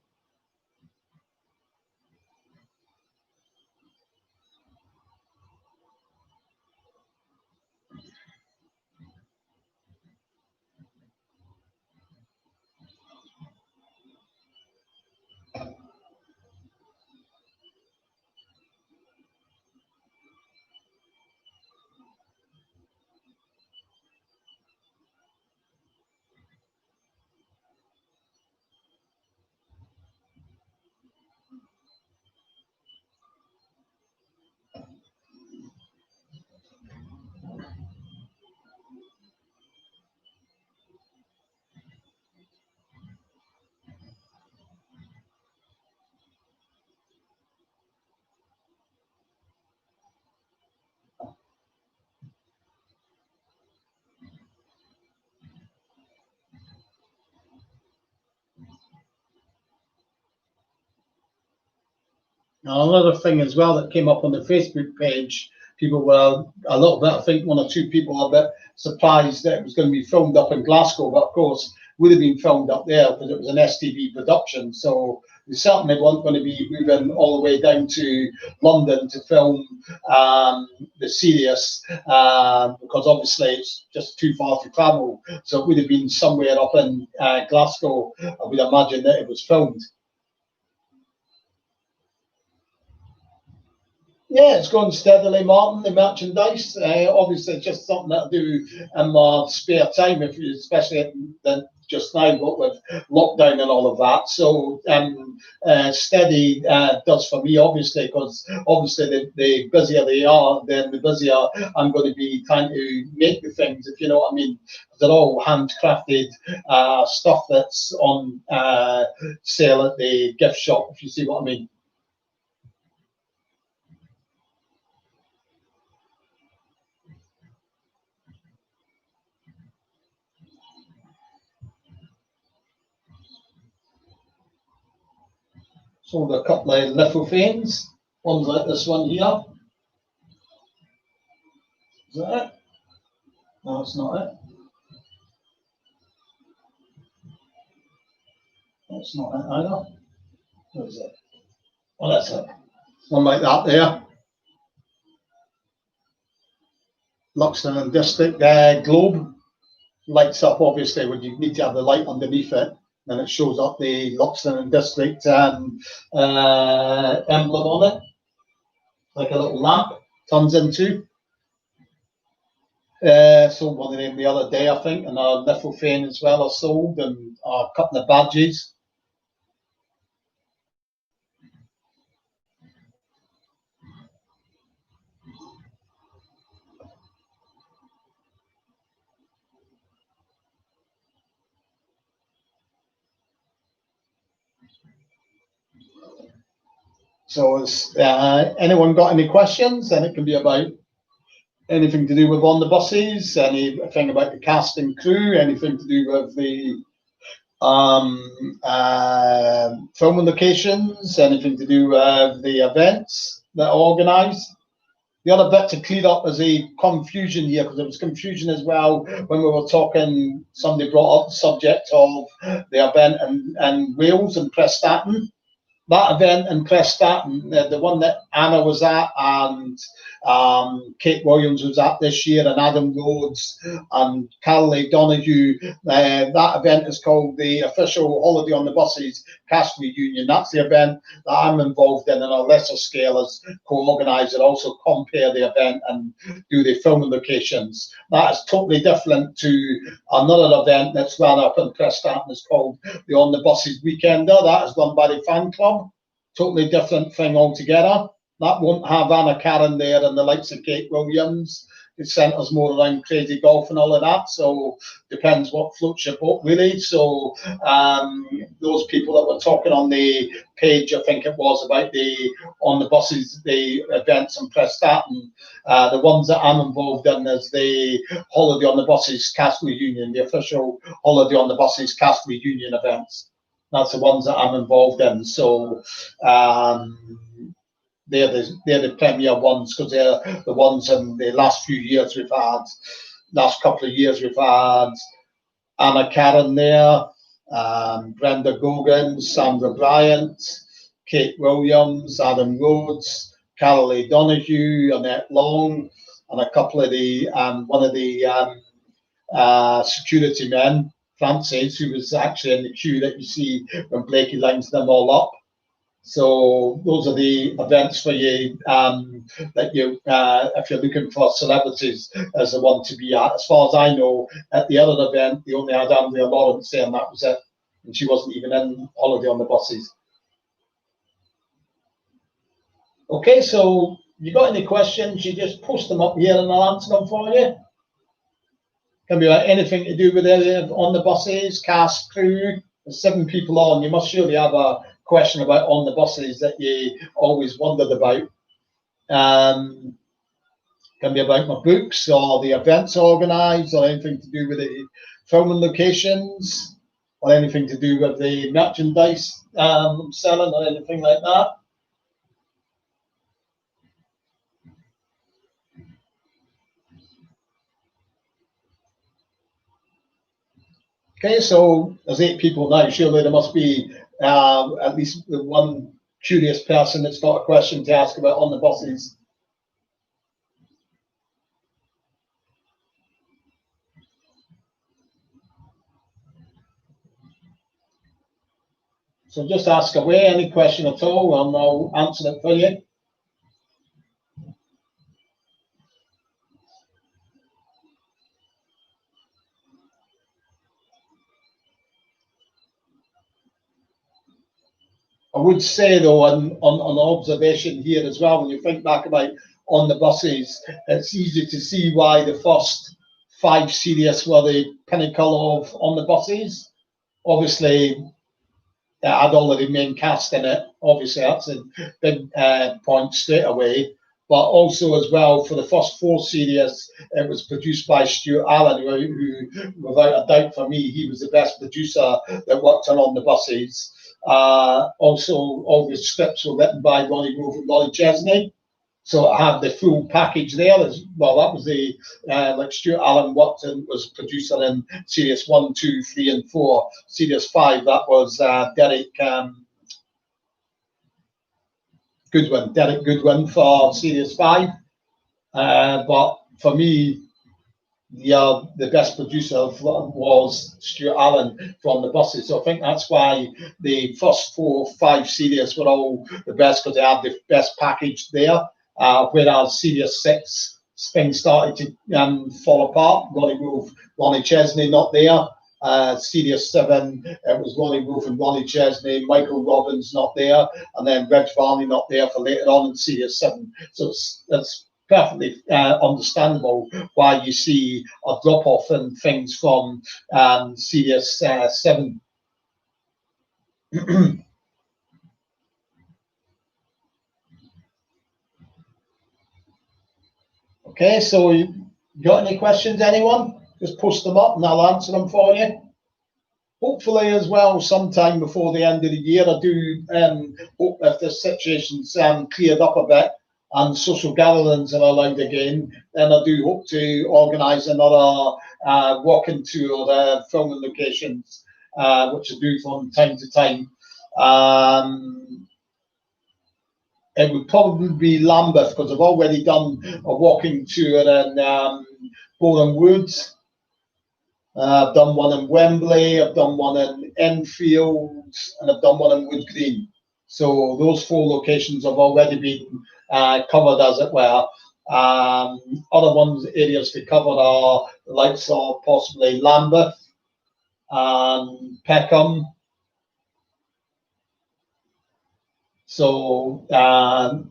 Now, another thing as well that came up on the Facebook page, people were a little bit, I think one or two people were a bit surprised that it was going to be filmed up in Glasgow, but of course, would have been filmed up there because it was an STV production. So we certainly weren't going to be moving all the way down to London to film the series because obviously it's just too far to travel. So it would have been somewhere up in Glasgow, I would imagine that it was filmed. Yeah, it's going steadily, Martin. The merchandise, obviously, it's just something that I do in my spare time, especially just now, but with lockdown and all of that. So, steady does for me, obviously, because obviously the busier they are, then the busier I'm going to be trying to make the things, if you know what I mean. They're all handcrafted stuff that's on sale at the gift shop, if you see what I mean. Sold a couple of lithofanes. One's like this one here. Is that it? No, it's not it. That's not it either. What is it? Oh, that's it. One like that there. Luxton and District globe. Lights up, obviously, when you need to have the light underneath it. Then it shows up the Luxton and District emblem on it. Like a little lamp. Turns into. Sold one of them the other day, I think, and a lithophane as well I sold, and a couple of badges. So, anyone got any questions? And it can be about anything to do with on the buses, anything about the cast and crew, anything to do with the filming locations, anything to do with the events that are organised. The other bit to clear up is a confusion here, because there was confusion as well when we were talking. Somebody brought up the subject of the event in Wales and Prestatyn. That event in Prestatyn, the one that Anna was at and Kate Williams was at this year, and Adam Rhodes and Carly Donahue, that event is called the Official Holiday on the Buses Cast Reunion. That's the event that I'm involved in a lesser scale as co-organiser. Also compare the event and do the filming locations. That is totally different to another event that's run up in Prestatyn. It's called the On the Buses Weekender. That is run by the fan club. Totally different thing altogether. That won't have Anna Karen there and the likes of Kate Williams. It centres more around crazy golf and all of that. So depends what floats your boat, really. So those people that were talking on the page, I think it was, about the on the buses, the events in Prestatyn, the ones that I'm involved in is the Holiday on the Buses Cast Reunion, the official Holiday on the Buses Cast Reunion events. That's the ones that I'm involved in. So they're the premier ones, because they're the ones in the last few years we've had. Last couple of years we've had Anna Karen there, Brenda Gogan, Sandra Bryant, Kate Williams, Adam Rhodes, Carolee Donahue, Annette Long, and a couple of the one of the security men, Francis, who was actually in the queue that you see when Blakey lines them all up. So those are the events for you that you, if you're looking for celebrities, as the one to be at. As far as I know, at the other event, they only had Andrea Lawrence there, and that was it. And she wasn't even in Holiday on the Buses. Okay, so you got any questions? You just post them up here, and I'll answer them for you. Can be like anything to do with it on the buses, cast, crew. There's 7 people on. You must surely have a question about on the buses that you always wondered about. Can be about my books or the events organised, or anything to do with the filming locations, or anything to do with the merchandise selling, or anything like that. Okay, so there's 8 people now. Surely there must be at least one curious person that's got a question to ask about on the buses. So just ask away, any question at all, and I'll answer it for you. I would say, though, on observation here as well, when you think back about on the buses, it's easy to see why the first 5 series were the pinnacle of on the buses. Obviously, it had all of the main cast in it. Obviously, that's a big point straight away. But also, as well, for the first 4 series, it was produced by Stuart Allen, who, without a doubt for me, he was the best producer that worked on the buses. Also, all the scripts were written by Ronnie Grove and Laurie Chesney. So I had the full package there as well. That was the like Stuart Allen Watson was producer in series 1, 2, 3, and 4. Series 5, that was Derek Goodwin for series 5. But for me, the best producer was Stuart Allen from the buses. So I think that's why the first 4 or 5 series were all the best, because they had the best package there. Whereas series 6, things started to fall apart. Ronnie Grove, Ronnie Chesney not there. Series 7, it was Ronnie Grove and Ronnie Chesney, Michael Robbins not there, and then Reg Varney not there for later on in series 7. So it's perfectly understandable why you see a drop off in things from series 7. Okay, so you got any questions, anyone? Just post them up and I'll answer them for you. Hopefully, as well, sometime before the end of the year, I do hope if the situation's cleared up a bit and social gatherings are allowed again, then I do hope to organise another walking tour, filming locations, which I do from time to time. It would probably be Lambeth, because I've already done a walking tour in Boreham Woods. I've done one in Wembley, I've done one in Enfield, and I've done one in Wood Green. So those 4 locations have already been covered, as it were. Other ones, areas to cover are the likes of possibly Lambeth and Peckham. So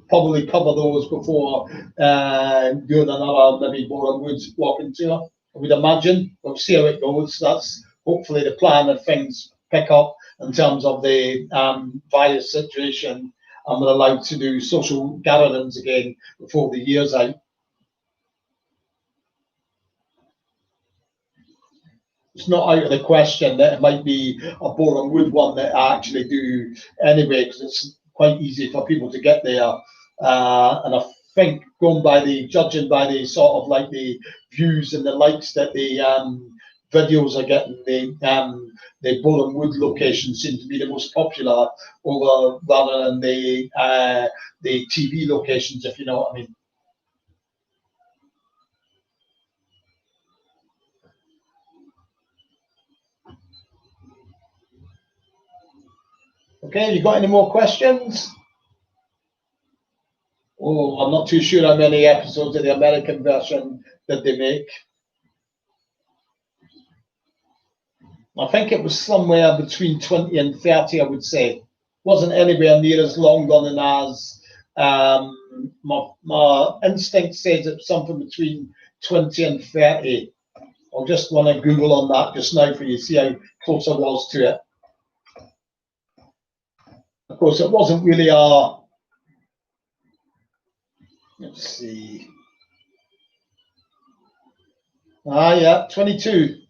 probably cover those before doing another maybe Boreham Woods walking tour, I would imagine. We'll see how it goes. That's hopefully the plan if things pick up in terms of the virus situation, and we're allowed to do social gatherings again before the year's out. It's not out of the question that it might be a Boreham Wood one that I actually do anyway, because it's quite easy for people to get there. And I think judging by the sort of like the views and the likes that the videos are getting, the Boreham Wood location seems to be the most popular rather than the TV locations, if you know what I mean. Okay, you got any more questions? Oh, I'm not too sure how many episodes of the American version did they make. I think it was somewhere between 20 and 30, I would say. Wasn't anywhere near as long running as my instinct says it's something between 20 and 30. I'll just want to Google on that just now for you, see how close I was to it. Of course, it wasn't really let's see. Yeah, 22.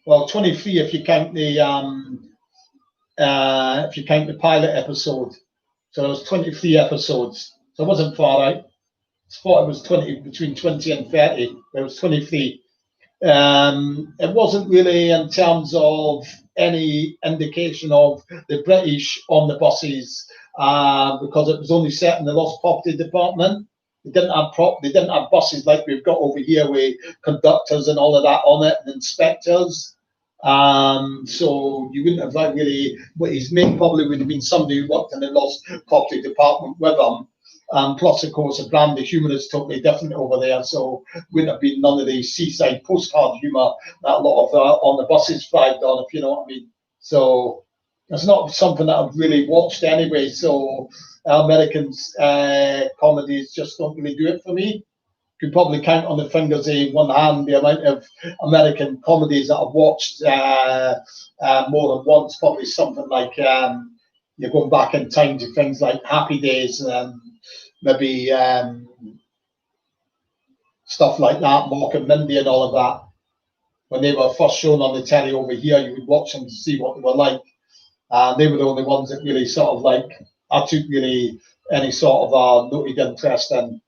Well, 23 if you count the pilot episode. So it was 23 episodes. So it wasn't far out. I thought it was between 20 and 30. It was 23. It wasn't really in terms of any indication of the British on the buses, because it was only set in the lost property department. They didn't have buses like we've got over here with conductors and all of that on it, and inspectors. So you wouldn't have really. What his mate probably would have been somebody who worked in the lost property department with him. Plus, of course, the brand of humour is totally different over there, so wouldn't have been none of the seaside postcard humour that a lot of on the buses thrived on, if you know what I mean. So it's not something that I've really watched anyway. So Americans comedies just don't really do it for me. You could probably count on the fingers of one hand the amount of American comedies that I've watched more than once. Probably something like you're going back in time to things like Happy Days and maybe stuff like that, Mork and Mindy and all of that. when they were first shown on the telly over here, you would watch them to see what they were like. And they were the only ones that really sort of like I took really any sort of noted interest in.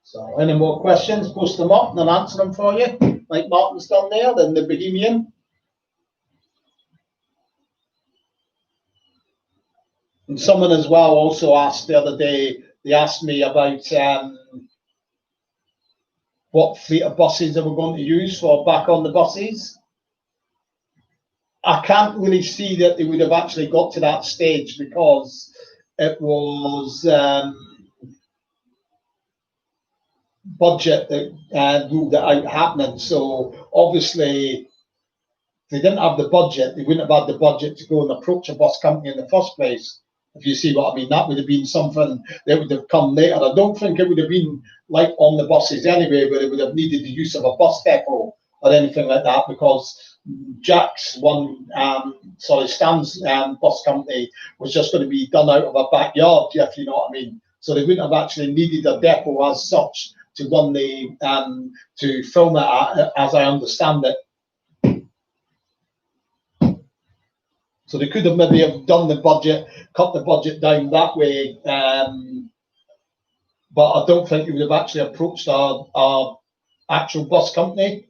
So any more questions, post them up and I'll answer them for you, like Martin's done there, then the Bohemian. And someone as well also asked the other day, they asked me about what fleet of buses they were going to use for back on the buses. I can't really see that they would have actually got to that stage because it was budget that ruled it out happening. So obviously, if they didn't have the budget, they wouldn't have had the budget to go and approach a bus company in the first place. If you see what I mean, that would have been something that would have come later. I don't think it would have been like on the buses anyway, where it would have needed the use of a bus depot or anything like that, because Stan's bus company was just going to be done out of a backyard, if you know what I mean. So they wouldn't have actually needed a depot as such to run the to film it, as I understand it. So they could have maybe have done the budget, cut the budget down that way, but I don't think they would have actually approached our actual bus company.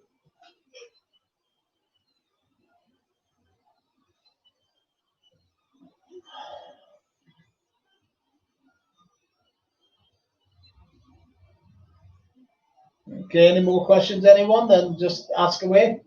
Okay, any more questions, anyone? Then just ask away.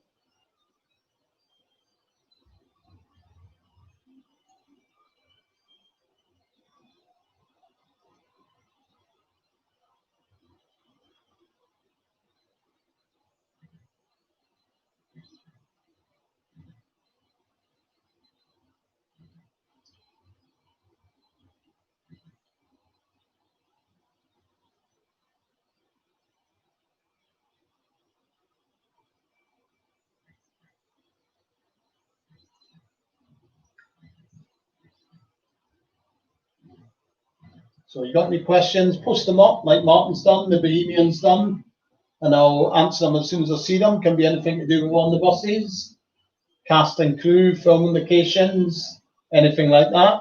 So you got any questions? Post them up, like Martin's done, the Bohemian's done, and I'll answer them as soon as I see them. Can be anything to do with on the buses, cast and crew, film locations, anything like that.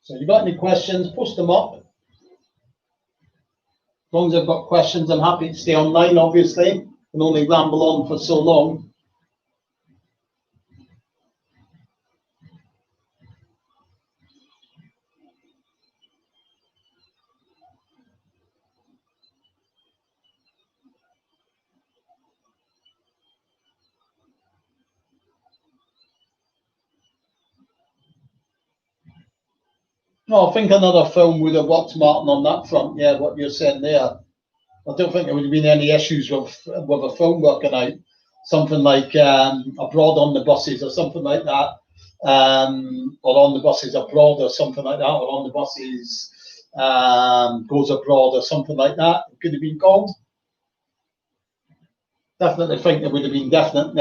So you got any questions? Post them up. As long as I've got questions, I'm happy to stay online, obviously. I can only ramble on for so long. No, I think another film would have worked, Martin, on that front. Yeah, what you're saying there. I don't think there would have been any issues with a film working out. Something like Abroad on the Buses or something like that, or On the Buses Abroad or something like that, or On the Buses Goes Abroad or something like that. It could have been called. Definitely think there would have been definite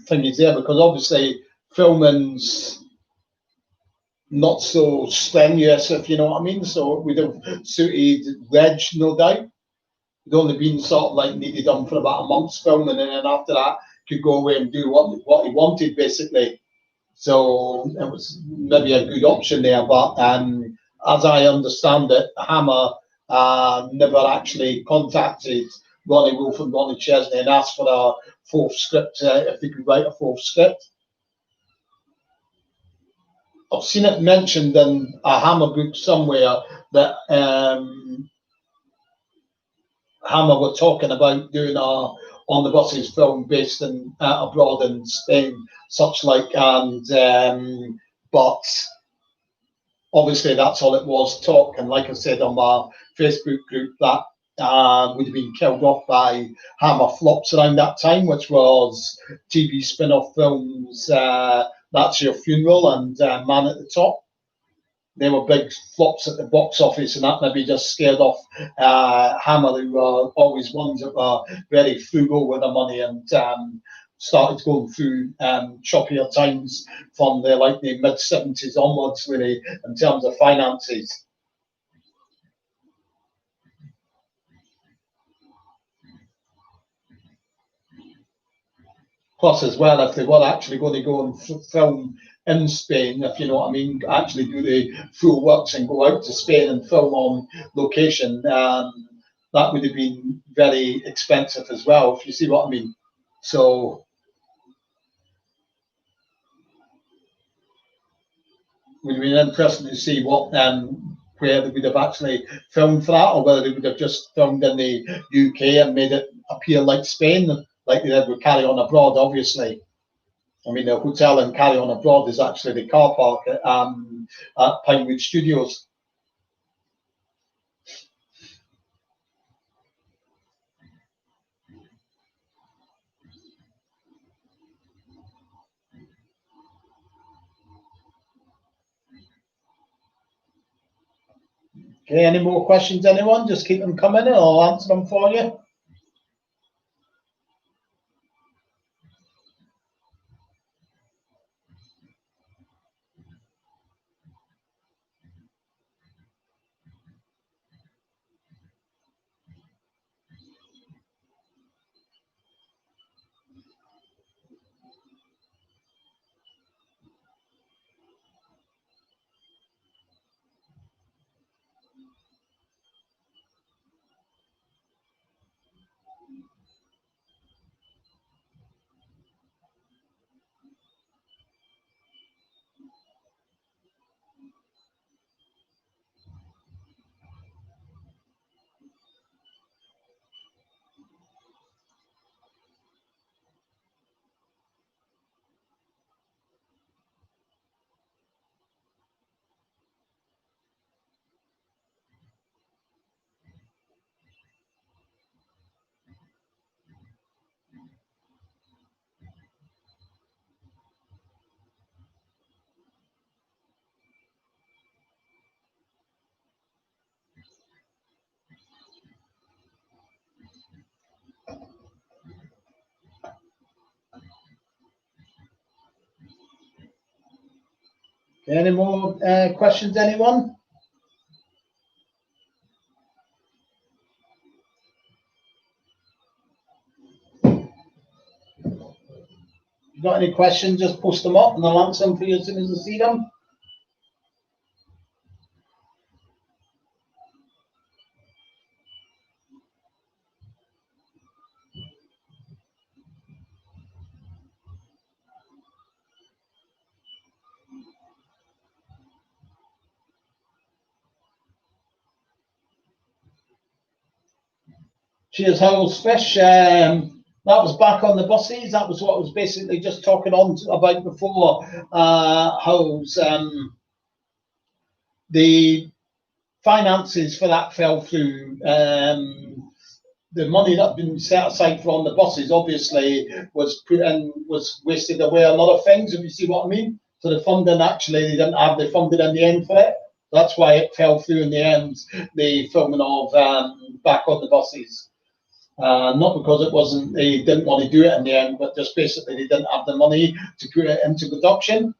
things there, because obviously filming's not so strenuous, if you know what I mean. So it would have suited Reg, no doubt. It'd only been sort of like needed on for about a month's filming, and then after that could go away and do what he wanted, basically. So it was maybe a good option there. But as I understand it, Hammer never actually contacted Ronnie Wolf and Ronnie Chesney and asked for a fourth script, if they could write a fourth script. I've seen it mentioned in a Hammer book somewhere that Hammer were talking about doing a on the buses film based in abroad in Spain, such like, and but obviously that's all it was, talk. And like I said on my Facebook group, that would have been killed off by Hammer flops around that time, which was TV spin-off films, That's Your Funeral and Man at the Top. They were big flops at the box office, and that maybe just scared off Hammer, who were always ones that were very frugal with their money, and started going through choppier times from the mid-70s onwards, really, in terms of finances. Plus, as well, if they were actually going to go and film in Spain, if you know what I mean, actually do the full works and go out to Spain and film on location, that would have been very expensive as well, if you see what I mean. So it would have been interesting to see what where they would have actually filmed for that, or whether they would have just filmed in the UK and made it appear like Spain, like they did with Carry On Abroad, obviously. I mean, the hotel in Carry On Abroad is actually the car park at Pinewood Studios. Okay, any more questions, anyone? Just keep them coming and I'll answer them for you. Okay, any more questions, anyone? You got any questions, just post them up and I'll answer them for you as soon as I see them. Cheers, Howell's Fish. That was back on the buses. That was what I was basically just talking on about before. Howell's the finances for that fell through. The money that had been set aside for on the buses obviously was put in, was wasted away a lot of things, if you see what I mean. So the funding actually, they didn't have the funding in the end for it. That's why it fell through in the end, the filming of Back on the Buses. Not because it wasn't, they didn't want to do it in the end, but just basically they didn't have the money to put it into production.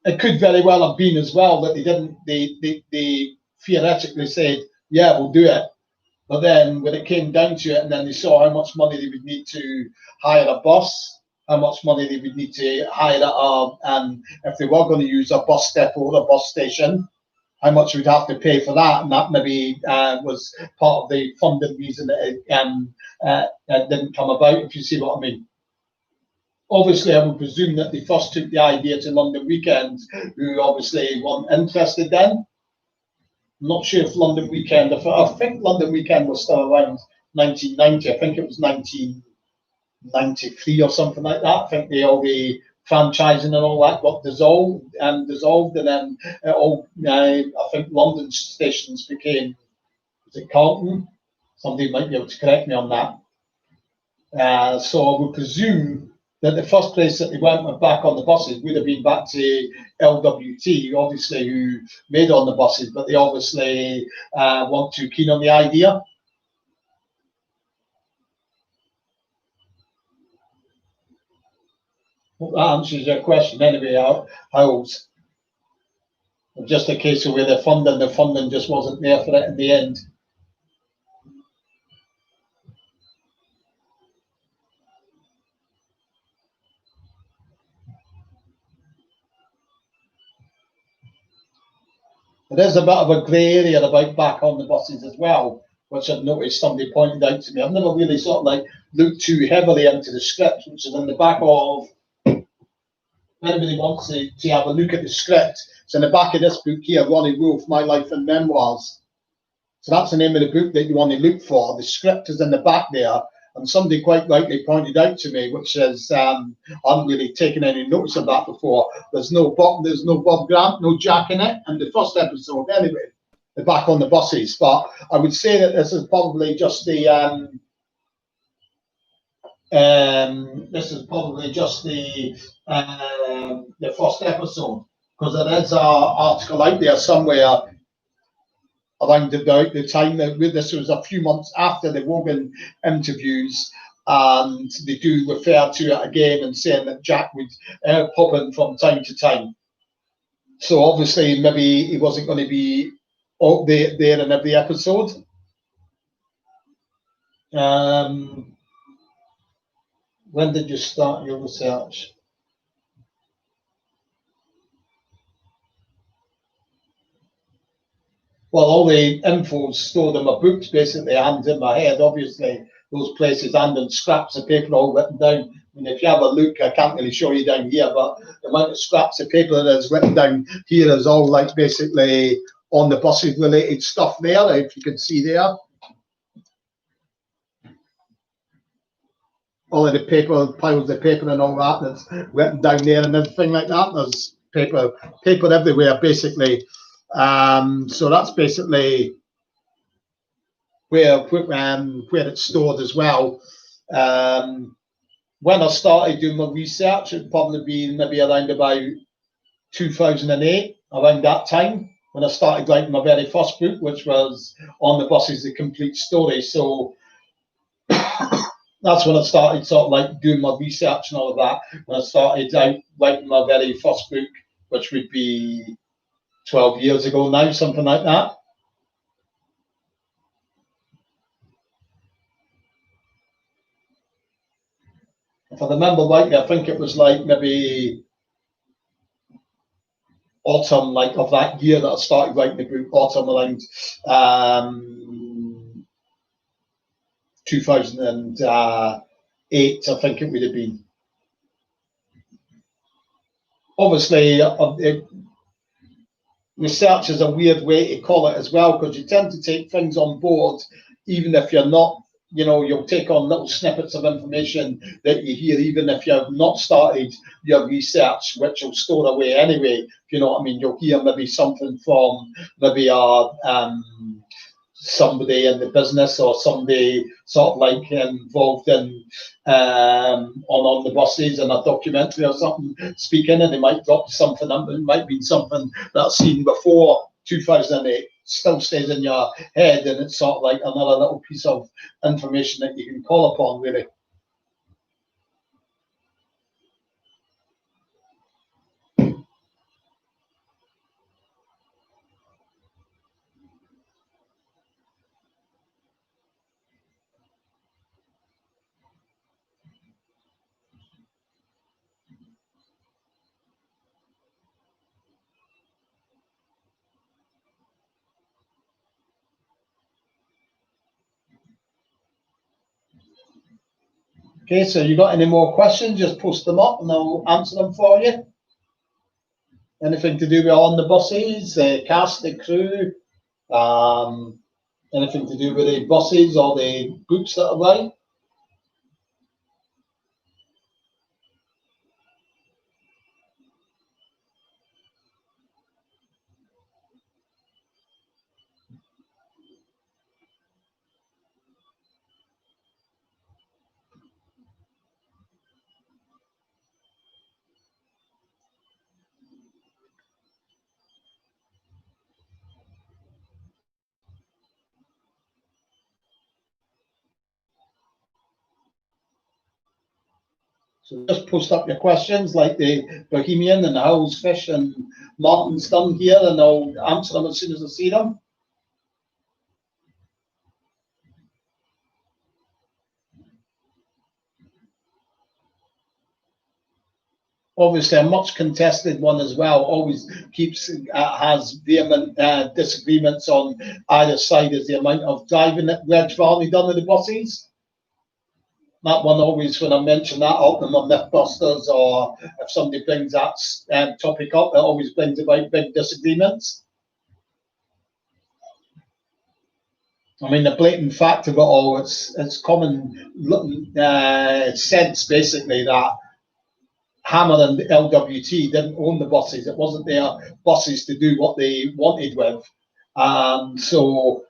It could very well have been as well that they didn't, they theoretically said, yeah, we'll do it. But then when it came down to it, and then they saw how much money they would need to hire a bus, how much money they would need to hire and if they were going to use a bus depot or a bus station, how much we'd have to pay for that, and that maybe was part of the funding reason that it didn't come about, if you see what I mean. Obviously, I would presume that they first took the idea to London Weekend, who obviously weren't interested then. I'm not sure if London Weekend, I think London Weekend was still around 1990. I think it was 1993 or something like that. I think all the franchising and all that got dissolved, and then I think London stations became, was it Carlton? Somebody might be able to correct me on that. So I would presume that the first place that they went back on the buses would have been back to LWT, obviously, who made on the buses, but they obviously weren't too keen on the idea. Hope that answers your question anyway, Howells. Just a case of where the funding just wasn't there for it in the end. There's a bit of a grey area about back on the buses as well, which I've noticed somebody pointed out to me. I've never really sort of like looked too heavily into the script, which is in the back of, if anybody wants to have a look at the script, it's in the back of this book here, Ronnie Wolf, My Life and Memoirs. So that's the name of the book that you want to look for. The script is in the back there, and somebody quite rightly pointed out to me, which is I hadn't really taken any notice of that before. There's no Bob Grant, no Jack in it, and the first episode anyway. They're back on the buses, but I would say that this is probably just the first episode, because there is an article out there somewhere around about the time that this was a few months after the Wogan interviews, and they do refer to it again and saying that Jack would pop in from time to time. So obviously maybe he wasn't going to be there in every episode. When did you start your research? Well, all the info's stored in my books, basically, and in my head, obviously, those places, and in scraps of paper all written down. I mean, if you have a look, I can't really show you down here, but the amount of scraps of paper that is written down here is all like basically on the buses related stuff there, if you can see there. All of the paper, piles of paper and all that that's written down there and everything like that. There's paper everywhere, basically. So that's basically where it's stored as well. When I started doing my research, it'd probably be maybe around about 2008, around that time, when I started writing my very first book, which was On the Buses, The Complete Story. So that's when I started sort of like doing my research and all of that. When I started out writing my very first book, which would be 12 years ago now, something like that. If I remember rightly, I think it was like maybe autumn, like of that year that I started writing the book, autumn around 2008, I think it would have been. Obviously, research is a weird way to call it as well, because you tend to take things on board, even if you're not, you'll take on little snippets of information that you hear, even if you've not started your research, which will store away anyway. If you know what I mean, you'll hear maybe something from maybe somebody in the business or somebody sort of like involved in on the buses in a documentary or something speaking, and they might drop something up. It might be something that I've seen before 2008, still stays in your head, and it's sort of like another little piece of information that you can call upon, really. Okay, so you got any more questions? Just post them up and I'll answer them for you. Anything to do with on the buses, the cast, the crew, anything to do with the buses or the books that are right? So just post up your questions like the Bohemian and the Howl's Fish and Martin's done here, and I'll answer them as soon as I see them. Obviously, a much contested one as well. Always keeps has vehement disagreements on either side as the amount of driving that Reg Varney done with the buses. That one always, when I mention that up in my Mythbusters, or if somebody brings that topic up, it always brings about big disagreements. I mean, the blatant fact of it all, it's common sense basically that Hammer and LWT didn't own the buses. It wasn't their buses to do what they wanted with. So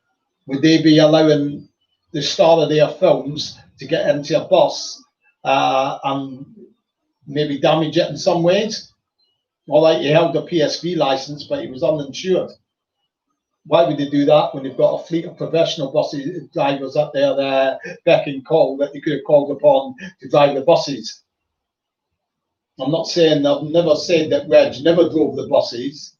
would they be allowing the star of their films to get into a bus and maybe damage it in some ways? All right, he held a PSV license, but he was uninsured. Why would they do that when they've got a fleet of professional bus drivers up there, beck and call, that they could have called upon to drive the buses? I'm not saying, I've never said that Reg never drove the buses.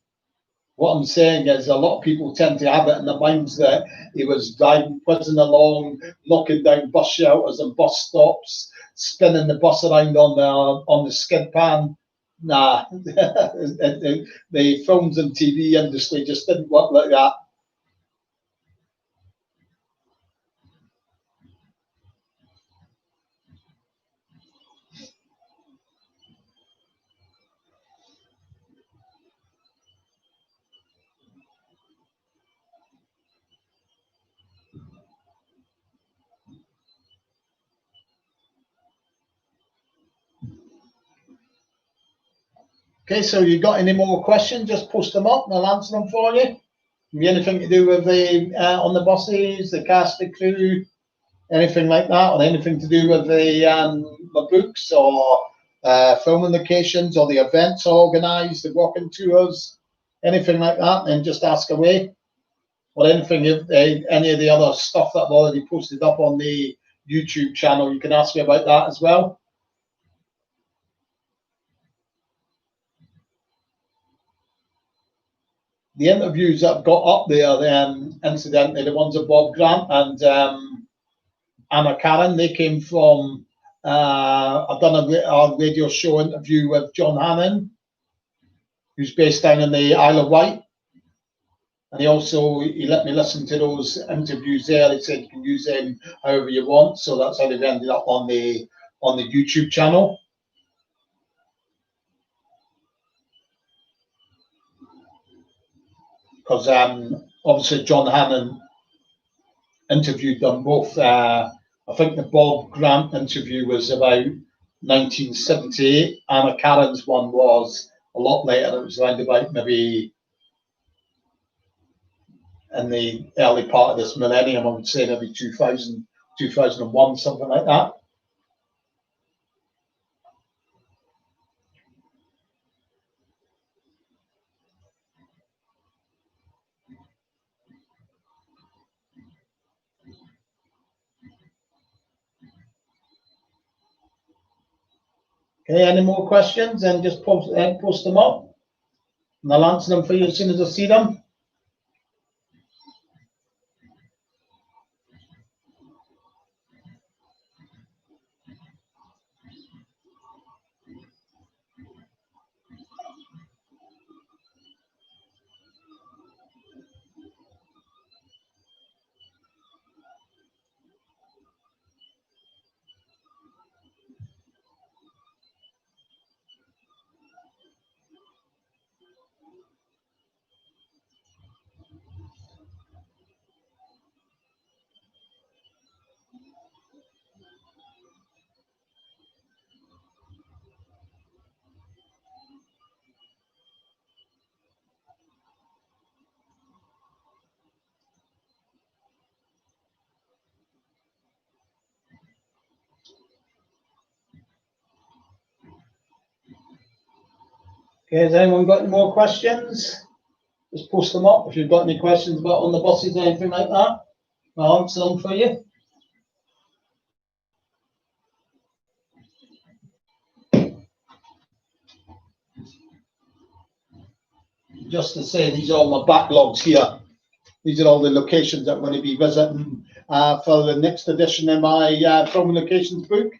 What I'm saying is a lot of people tend to have it in their minds that he was driving, whizzing along, knocking down bus shelters and bus stops, spinning the bus around on the skid pan. Nah, the films and TV industry just didn't work like that. Okay, so you got any more questions? Just post them up and I'll answer them for you. Anything to do with the on the buses, the cast, the crew, anything like that, or anything to do with the books or filming locations or the events organised, the walking tours, anything like that, then just ask away. Or anything, if any of the other stuff that I've already posted up on the YouTube channel, you can ask me about that as well. The interviews that I've got up there, incidentally, the ones of Bob Grant and Anna Karen, they came from. I've done a radio show interview with John Hannon, who's based down in the Isle of Wight, and he let me listen to those interviews there. He said you can use them however you want, so that's how they've ended up on the YouTube channel. Because obviously John Hannon interviewed them both. I think the Bob Grant interview was about 1978. Anna Karen's one was a lot later. It was around about maybe in the early part of this millennium, I would say maybe 2000, 2001, something like that. Okay, any more questions? Then just post them up, and I'll answer them for you as soon as I see them. Okay, has anyone got any more questions? Just post them up if you've got any questions about on the buses or anything like that. I'll answer them for you. Just to say, these are all my backlogs here. These are all the locations that I'm going to be visiting for the next edition in my film locations book.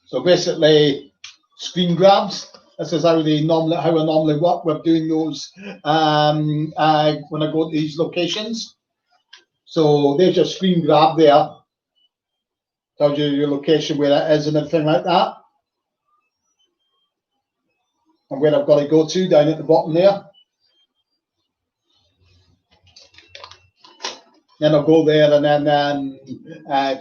So basically, screen grabs. This is how I normally work with doing those when I go to these locations. So there's your screen grab there. Tells you your location, where it is and everything like that. And where I've got to go to down at the bottom there. Then I'll go there and then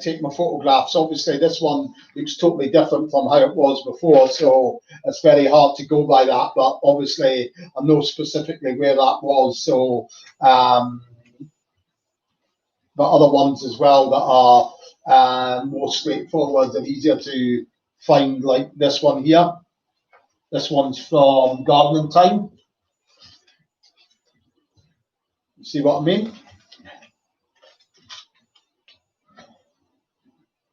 take my photographs. Obviously, this one looks totally different from how it was before, so it's very hard to go by that. But obviously, I know specifically where that was. So, the other ones as well that are more straightforward and easier to find, like this one here. This one's from gardening time. See what I mean?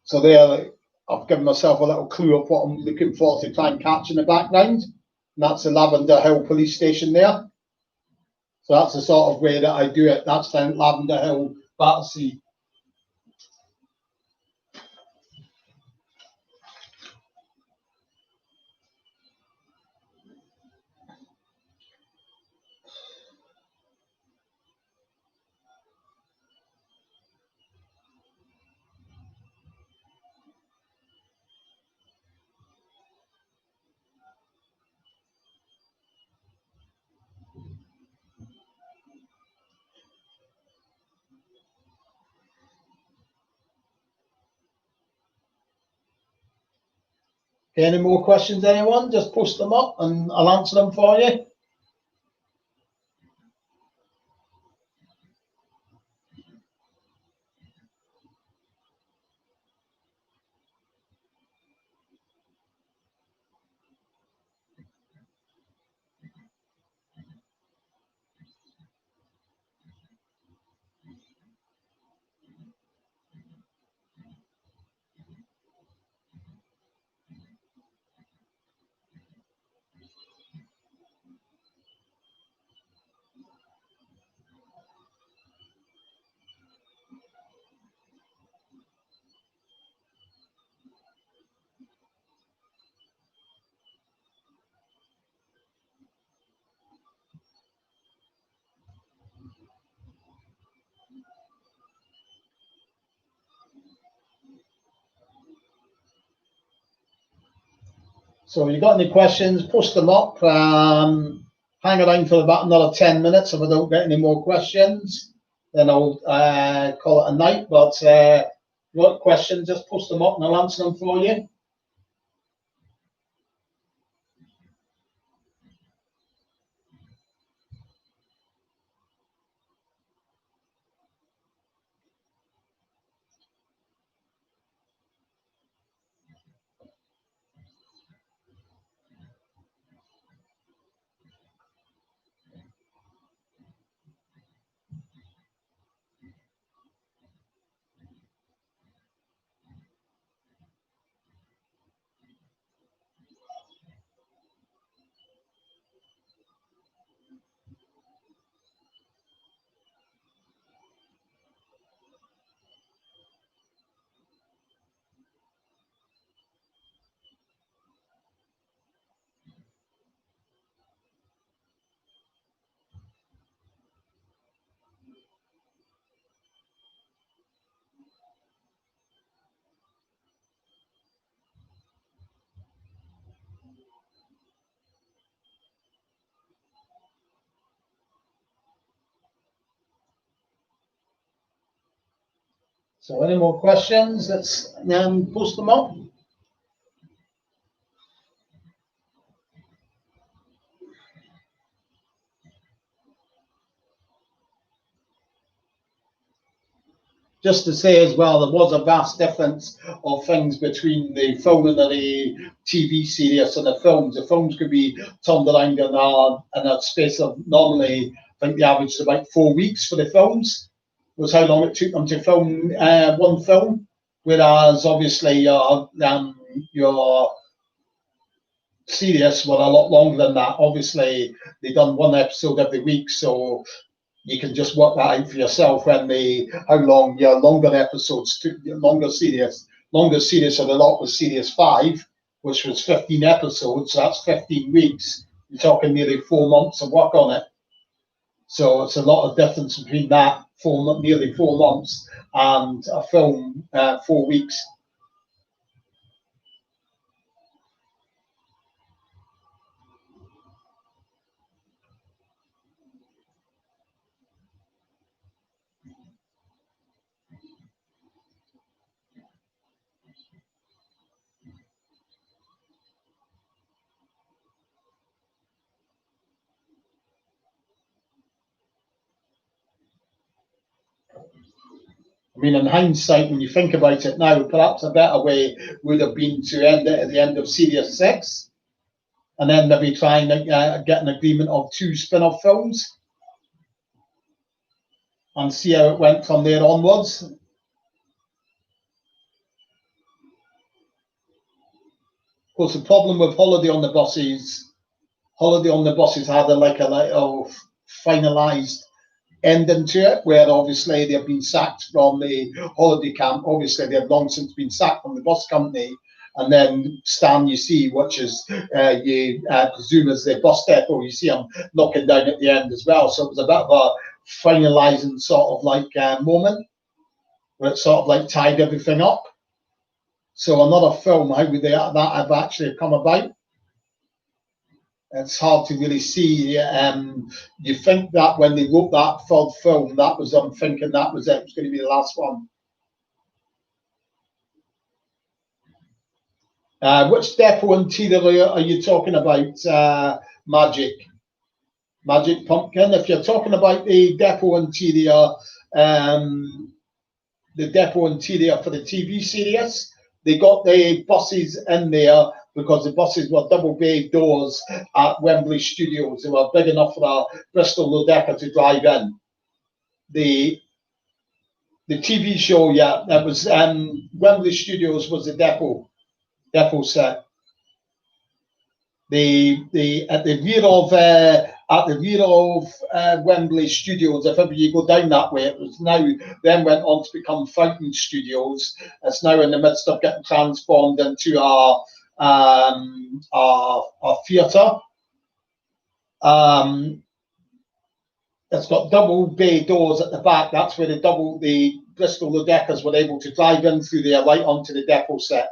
So there, I've given myself a little clue of what I'm looking for to try and catch in the background. And that's the Lavender Hill police station there. So that's the sort of way that I do it. That's down Lavender Hill, Battersea. Okay, any more questions, anyone? Just post them up and I'll answer them for you. So if you've got any questions, post them up. Hang around for about another 10 minutes. If I don't get any more questions, then I'll call it a night. But if you've got questions, just post them up and I'll answer them for you. So any more questions, let's post them up. just to say as well, there was a vast difference of things between the film and the TV series and the films. The films could be turned around in a space of normally, I think the average is about 4 weeks for the films, was how long it took them to film one film. Whereas obviously your series were a lot longer than that. Obviously, they done one episode every week, so you can just work that out for yourself when how long your longer episodes took, your longer series. Longest series of the lot was series 5, which was 15 episodes, so that's 15 weeks. You're talking nearly 4 months of work on it. So it's a lot of difference between that, nearly 4 months, and a film, 4 weeks. I mean, in hindsight, when you think about it now, perhaps a better way would have been to end it at the end of Series 6, and then maybe try and get an agreement of 2 spin-off films and see how it went from there onwards. Of course, the problem with Holiday on the Buses had a little finalised ending to it, where obviously they've been sacked from the holiday camp. Obviously, they've long since been sacked from the bus company. And then Stan, you see, which is you presume is the bus depot, you see them knocking down at the end as well. So it was a bit of a finalising sort of moment where it sort of tied everything up. So another film, how would that have actually come about? It's hard to really see. You think that when they wrote that third film, that was them thinking that was it. It was going to be the last one. Which depot interior are you talking about, Magic? Magic Pumpkin? If you're talking about the depot interior for the TV series, they got the buses in there because the buses were double bay doors at Wembley Studios. They were big enough for a Bristol Dodeca to drive in. The TV show, yeah, that was Wembley Studios was the depot set. At the rear of Wembley Studios, if ever you go down that way, it was now then went on to become Fountain Studios. It's now in the midst of getting transformed into our theatre. It's got double bay doors at the back. That's where the Bristol Dodecas were able to drive in through there right onto the depot set.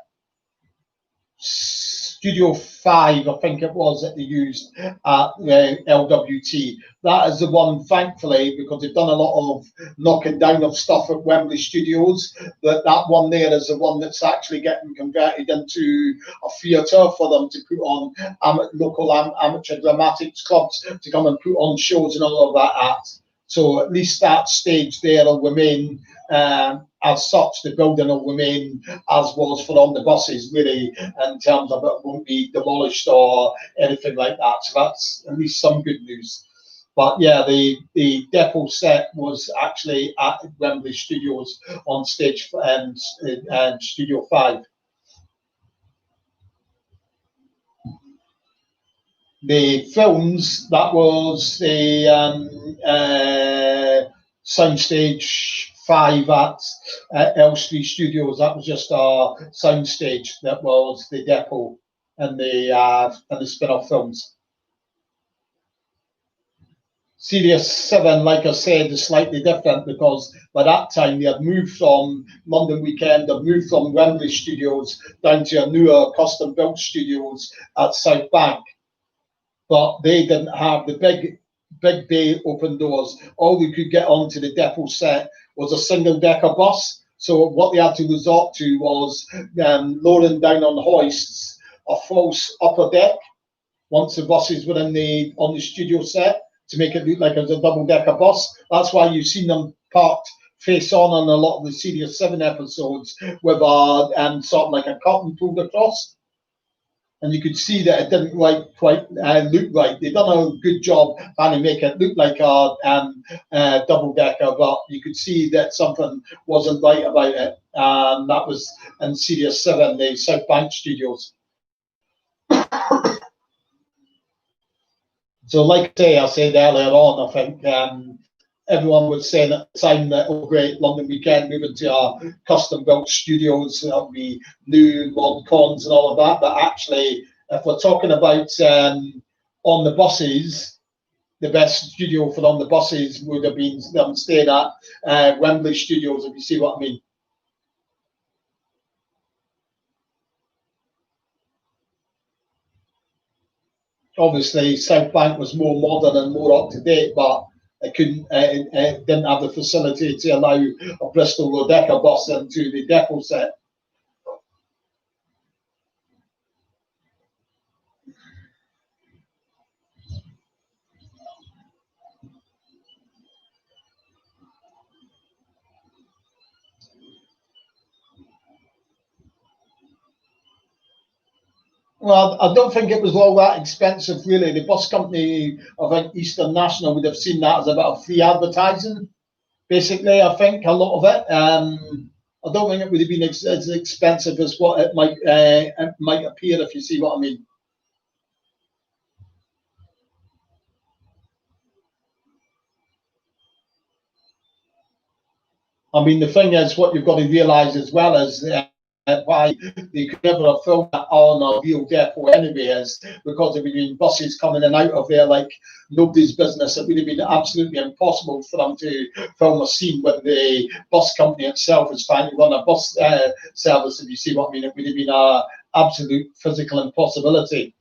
Studio 5, I think it was, that they used at LWT. That is the one, thankfully, because they've done a lot of knocking down of stuff at Wembley Studios, that one there is the one that's actually getting converted into a theatre for them to put on local amateur dramatics clubs to come and put on shows and all of that at. So at least that stage there will remain as such. The building will remain as was for on the buses, really, in terms of it won't be demolished or anything like that. So that's at least some good news. But yeah, the depot set was actually at Wembley Studios on stage and Studio 5. The films, that was the Soundstage 5 at Elstree Studios. That was just our soundstage. That was the depot and the spin-off films. Series 7, like I said, is slightly different because by that time they had moved from London Weekend, they'd moved from Wembley Studios down to a newer custom-built studios at South Bank. But they didn't have the big bay open doors. All they could get onto the depot set was a single-decker bus. So what they had to resort to was lowering down on hoists a false upper deck once the buses were on the studio set to make it look like it was a double-decker bus. That's why you've seen them parked face on a lot of the Series 7 episodes with a sort of like a curtain pulled across. And you could see that it didn't quite look right. They'd done a good job trying to make it look like a double-decker, but you could see that something wasn't right about it. That was in Series 7, the South Bank Studios. So like I said earlier on, I think everyone was saying at the time that, oh great, London Weekend, moving to our custom-built studios, that'll be new mod cons and all of that. But actually, if we're talking about on the buses, the best studio for on the buses would have been them staying at Wembley Studios, if you see what I mean. Obviously, South Bank was more modern and more up to date, but it didn't have the facility to allow a Bristol Decker bus into the depot set. Well, I don't think it was all that expensive, really. The bus company, I think Eastern National would have seen that as a bit of free advertising. Basically, I think a lot of it. I don't think it would have been as expensive as what it might appear, if you see what I mean. I mean, the thing is, what you've got to realise as well is why they could never have filmed that on a real depot anyway, is because there would have been buses coming in and out of there like nobody's business. It would have been absolutely impossible for them to film a scene when the bus company itself is trying to run a bus service, if you see what I mean. It would have been an absolute physical impossibility.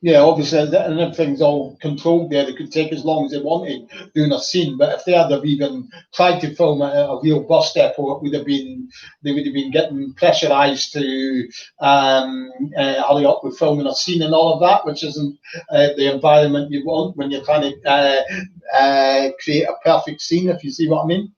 Yeah, obviously, and everything's all controlled there. They could take as long as they wanted doing a scene, but if they had have even tried to film a real bus depot, it would have been they would have been getting pressurised to hurry up with filming a scene and all of that, which isn't the environment you want when you're trying to create a perfect scene. If you see what I mean.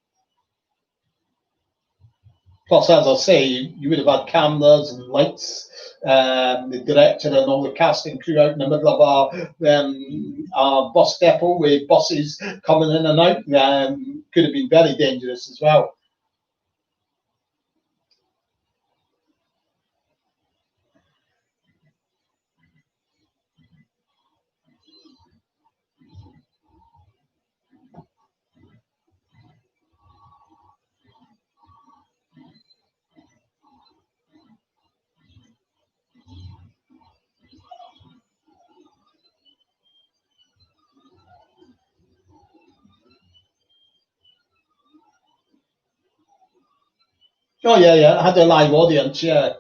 Plus, as I say, you would have had cameras and lights, the director and all the casting crew out in the middle of our bus depot with buses coming in and out. Could have been very dangerous as well. Oh yeah, yeah, it had a live audience. Yeah,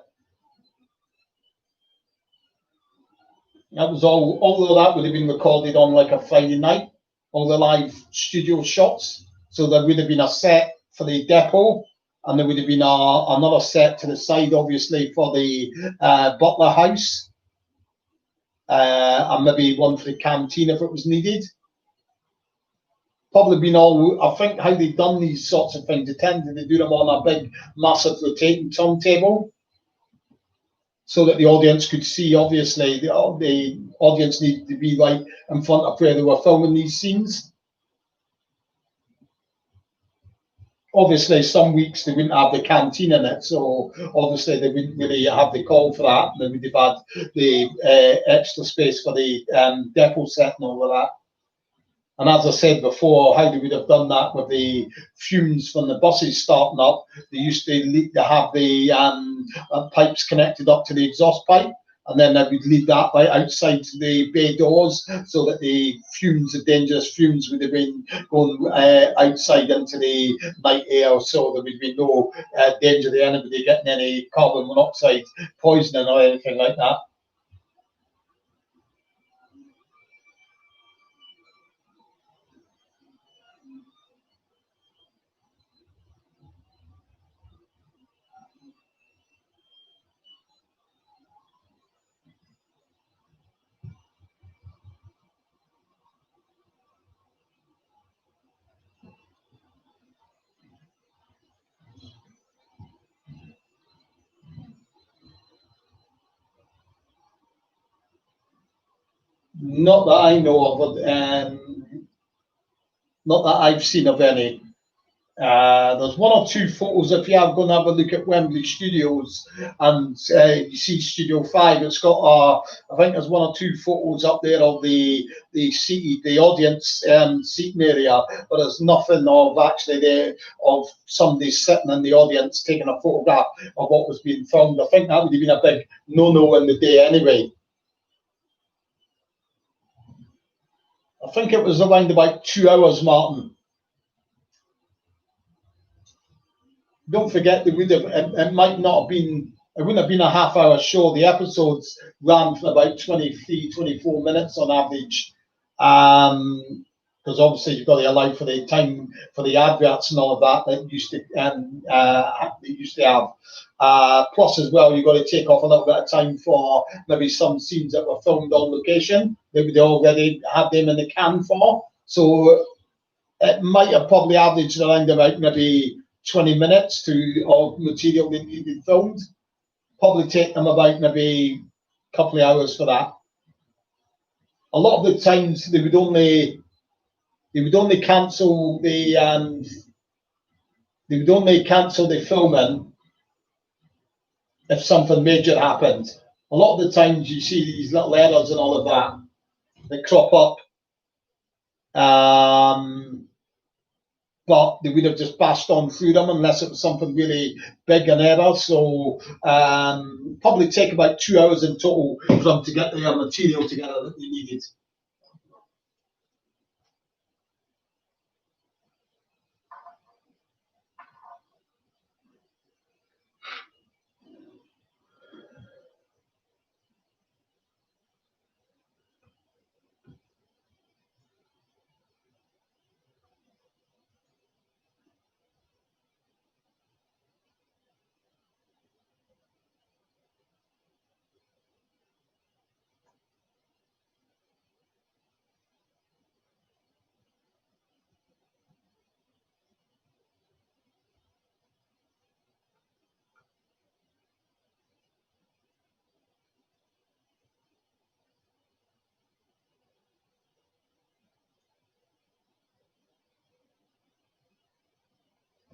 that was all. Although that would have been recorded on like a Friday night, all the live studio shots. So there would have been a set for the depot, and there would have been another set to the side, obviously, for the Butler House, and maybe one for the canteen if it was needed. Probably been all. I think how they've done these sorts of things, they tend to do them on a big, massive rotating turntable, so that the audience could see. Obviously, the audience needed to be right in front of where they were filming these scenes. Obviously, some weeks they wouldn't have the canteen in it, so obviously they wouldn't really have the call for that. They would have had the extra space for the depot set and all of that. And as I said before, how they would have done that with the fumes from the buses starting up, they used to have the pipes connected up to the exhaust pipe, and then I would leave that right outside to the bay doors so that the fumes, the dangerous fumes, would have been going outside into the night air, so there would be no danger to anybody getting any carbon monoxide poisoning or anything like that. Not that I know of, not that I've seen of any. There's one or two photos if you have gone have a look at Wembley Studios and you see Studio 5. It's got I think there's one or two photos up there of the audience seating area, but there's nothing of actually there of somebody sitting in the audience taking a photograph of what was being filmed. I think that would have been a big no-no in the day anyway. I think it was around about 2 hours, Martin. Don't forget, they would have, it might not have been, it wouldn't have been a half-hour show. The episodes ran for about 23, 24 minutes on average. Because obviously you've got to allow for the time for the adverts and all of that they used to have. Plus, as well, you've got to take off a little bit of time for maybe some scenes that were filmed on location. Maybe they already had them in the can for. So it might have probably averaged around about maybe 20 minutes of material that needed filmed. Probably take them about maybe a couple of hours for that. A lot of the times they would only cancel the filming if something major happened. A lot of the times you see these little errors and all of that crop up. But they would have just passed on through them unless it was something really big and error. So probably take about 2 hours in total for them to get their material together that they needed.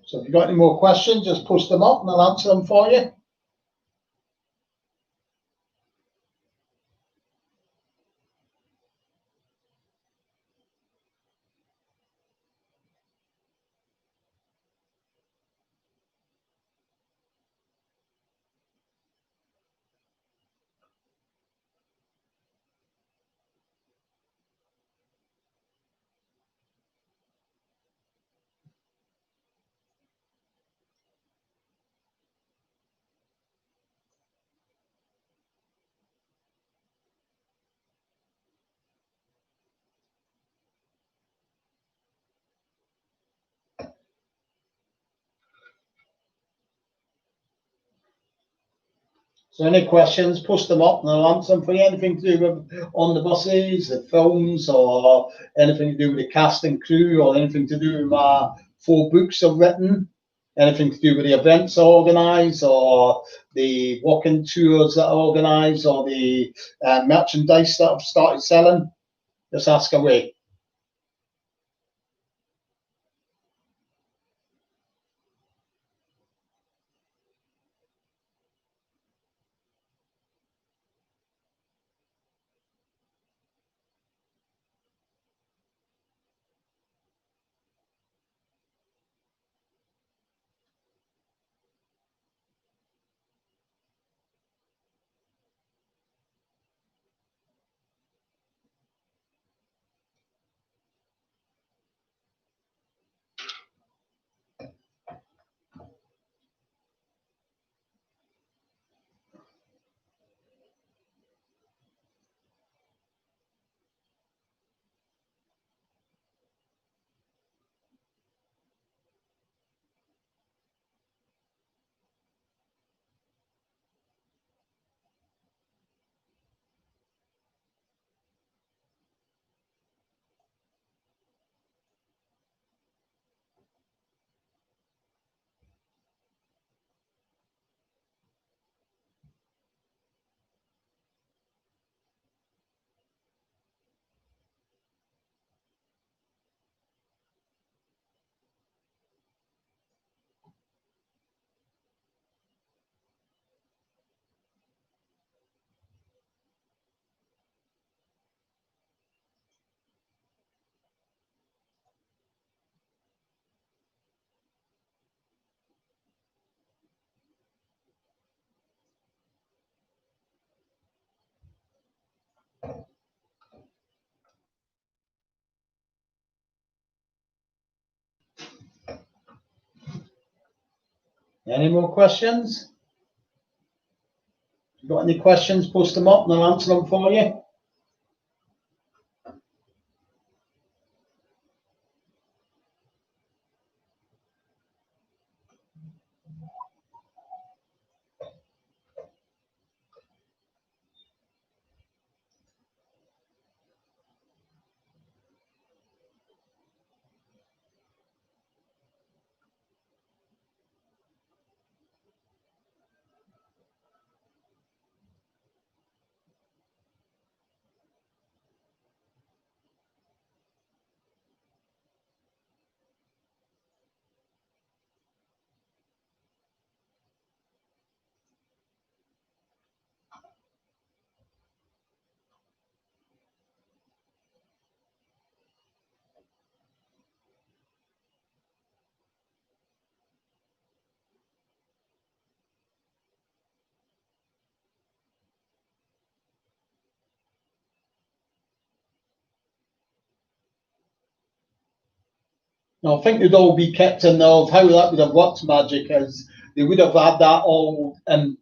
So if you've got any more questions, just post them up and I'll answer them for you. So any questions, post them up and I'll answer them for you. Anything to do with on the buses, the films, or anything to do with the cast and crew, or anything to do with my 4 books I've written, anything to do with the events I organise, or the walking tours that I organise, or the merchandise that I've started selling, just ask away. Any more questions? If you've got any questions, post them up and I'll answer them for you. No, I think they'd all be kept in know of how that would have worked, Magic, as they would have had that all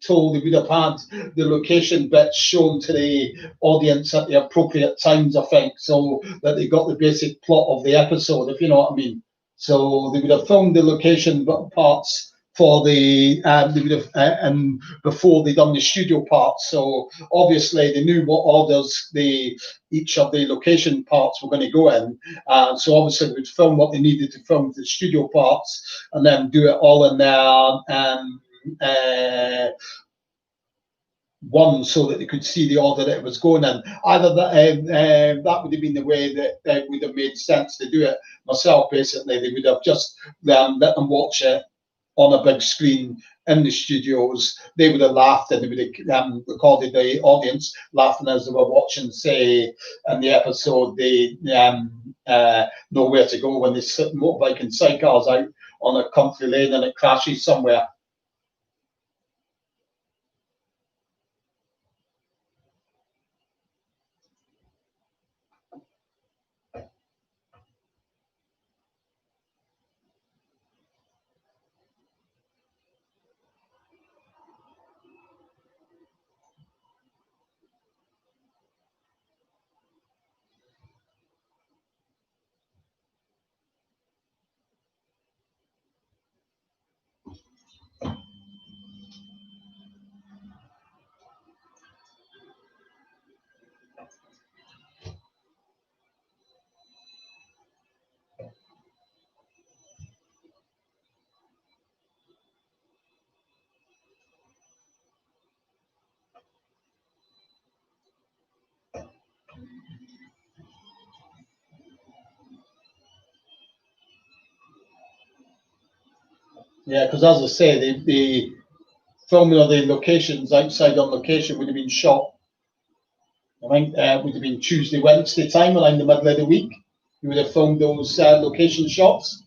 told. They would have had the location bits shown to the audience at the appropriate times, I think, so that they got the basic plot of the episode, if you know what I mean. So they would have filmed the location parts for the they would have and before they done the studio parts. So obviously they knew what orders each of the location parts were going to go in. So obviously we'd film what they needed to film the studio parts, and then do it all in there. One, so that they could see the order that it was going in. Either that would have been the way that would have made sense to do it. Myself, basically, they would have just let them watch it on a big screen in the studios. They would have laughed and they would have recorded the audience laughing as they were watching, say, in the episode, they know where to go when they sit motorbike and sidecars out on a country lane and it crashes somewhere. Yeah, because as I say, the filming of the locations outside on location would have been shot, I think, would have been Tuesday, Wednesday time around the middle of the week. You would have filmed those location shots.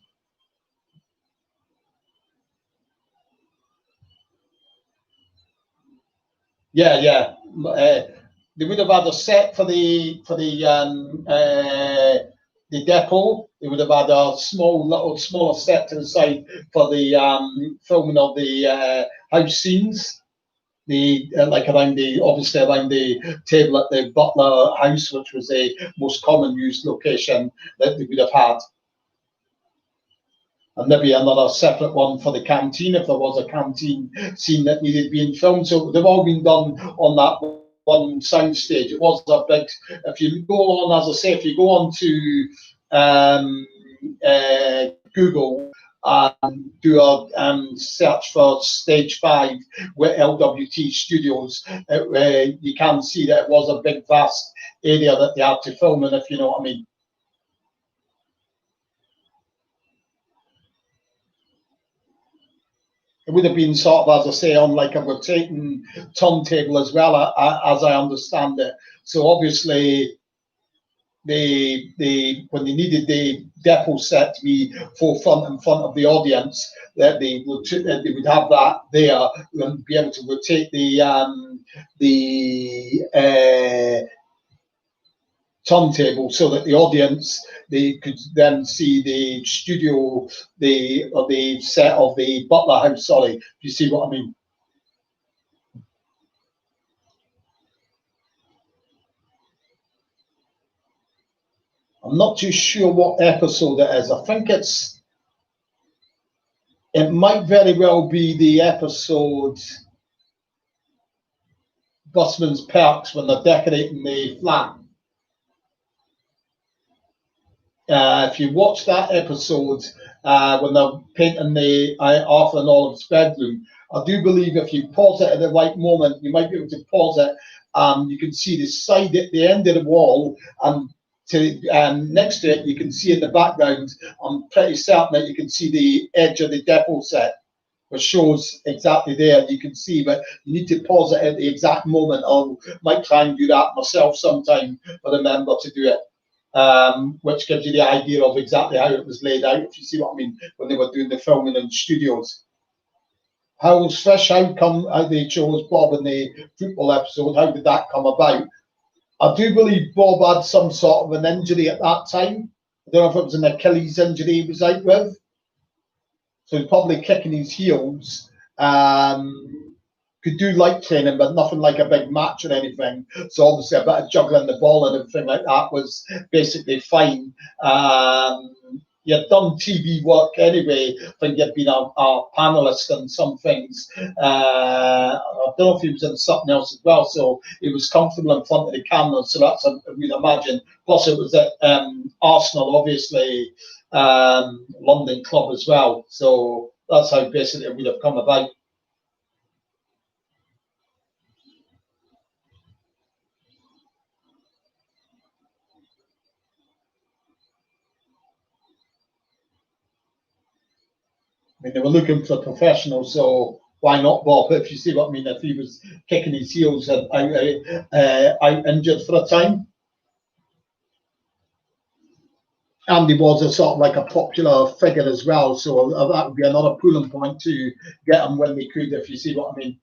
Yeah, yeah. They would have had a set for the depot. They would have had a smaller set to the side for the filming of the house scenes. The like around the obviously around the table at the Butler house, which was the most common used location that they would have had. And maybe another separate one for the canteen if there was a canteen scene that needed being filmed. So they've all been done on that one sound stage. It was a big. If you go on, as I say, if you go on to Google and do a search for Stage 5 with LWT Studios, you can see that it was a big, vast area that they had to film in, if you know what I mean. It would have been sort of, as I say, on like a rotating turntable as well, as I understand it. So obviously, when they needed the depot set to be forefront in front of the audience, that they would have that there and be able to rotate the turntable so that the audience, they could then see the studio, the set of the Butler House. Sorry, do you see what I mean? I'm not too sure what episode it is. I think it might very well be the episode Busman's Perks, when they're decorating the flat. If you watch that episode, when they're painting the Arthur and Olive's bedroom, I do believe if you pause it at the right moment, you might be able to pause it. You can see the side at the end of the wall, and next to it, you can see in the background. I'm pretty certain that you can see the edge of the depot set, which shows exactly there. You can see, but you need to pause it at the exact moment. I might try and do that myself sometime, but remember to do it. Which gives you the idea of exactly how it was laid out, if you see what I mean, when they were doing the filming in studios. How's Fish? How come they chose Bob in the football episode? How did that come about? I do believe Bob had some sort of an injury at that time. I don't know if it was an Achilles injury he was out with. So he's probably kicking his heels. Could do light training, but nothing like a big match or anything. So obviously a bit of juggling the ball and everything like that was basically fine. You'd done TV work anyway. I think you'd been a panelist in some things. I don't know if he was in something else as well. So he was comfortable in front of the camera. So that's, we'd imagine. Plus it was at Arsenal, obviously, London club as well. So that's how basically it would have come about. I mean, they were looking for professionals, so why not Bob? If you see what I mean, if he was kicking his heels and out injured for a time. And he was a sort of like a popular figure as well, so that would be another pulling point to get him when they could, if you see what I mean.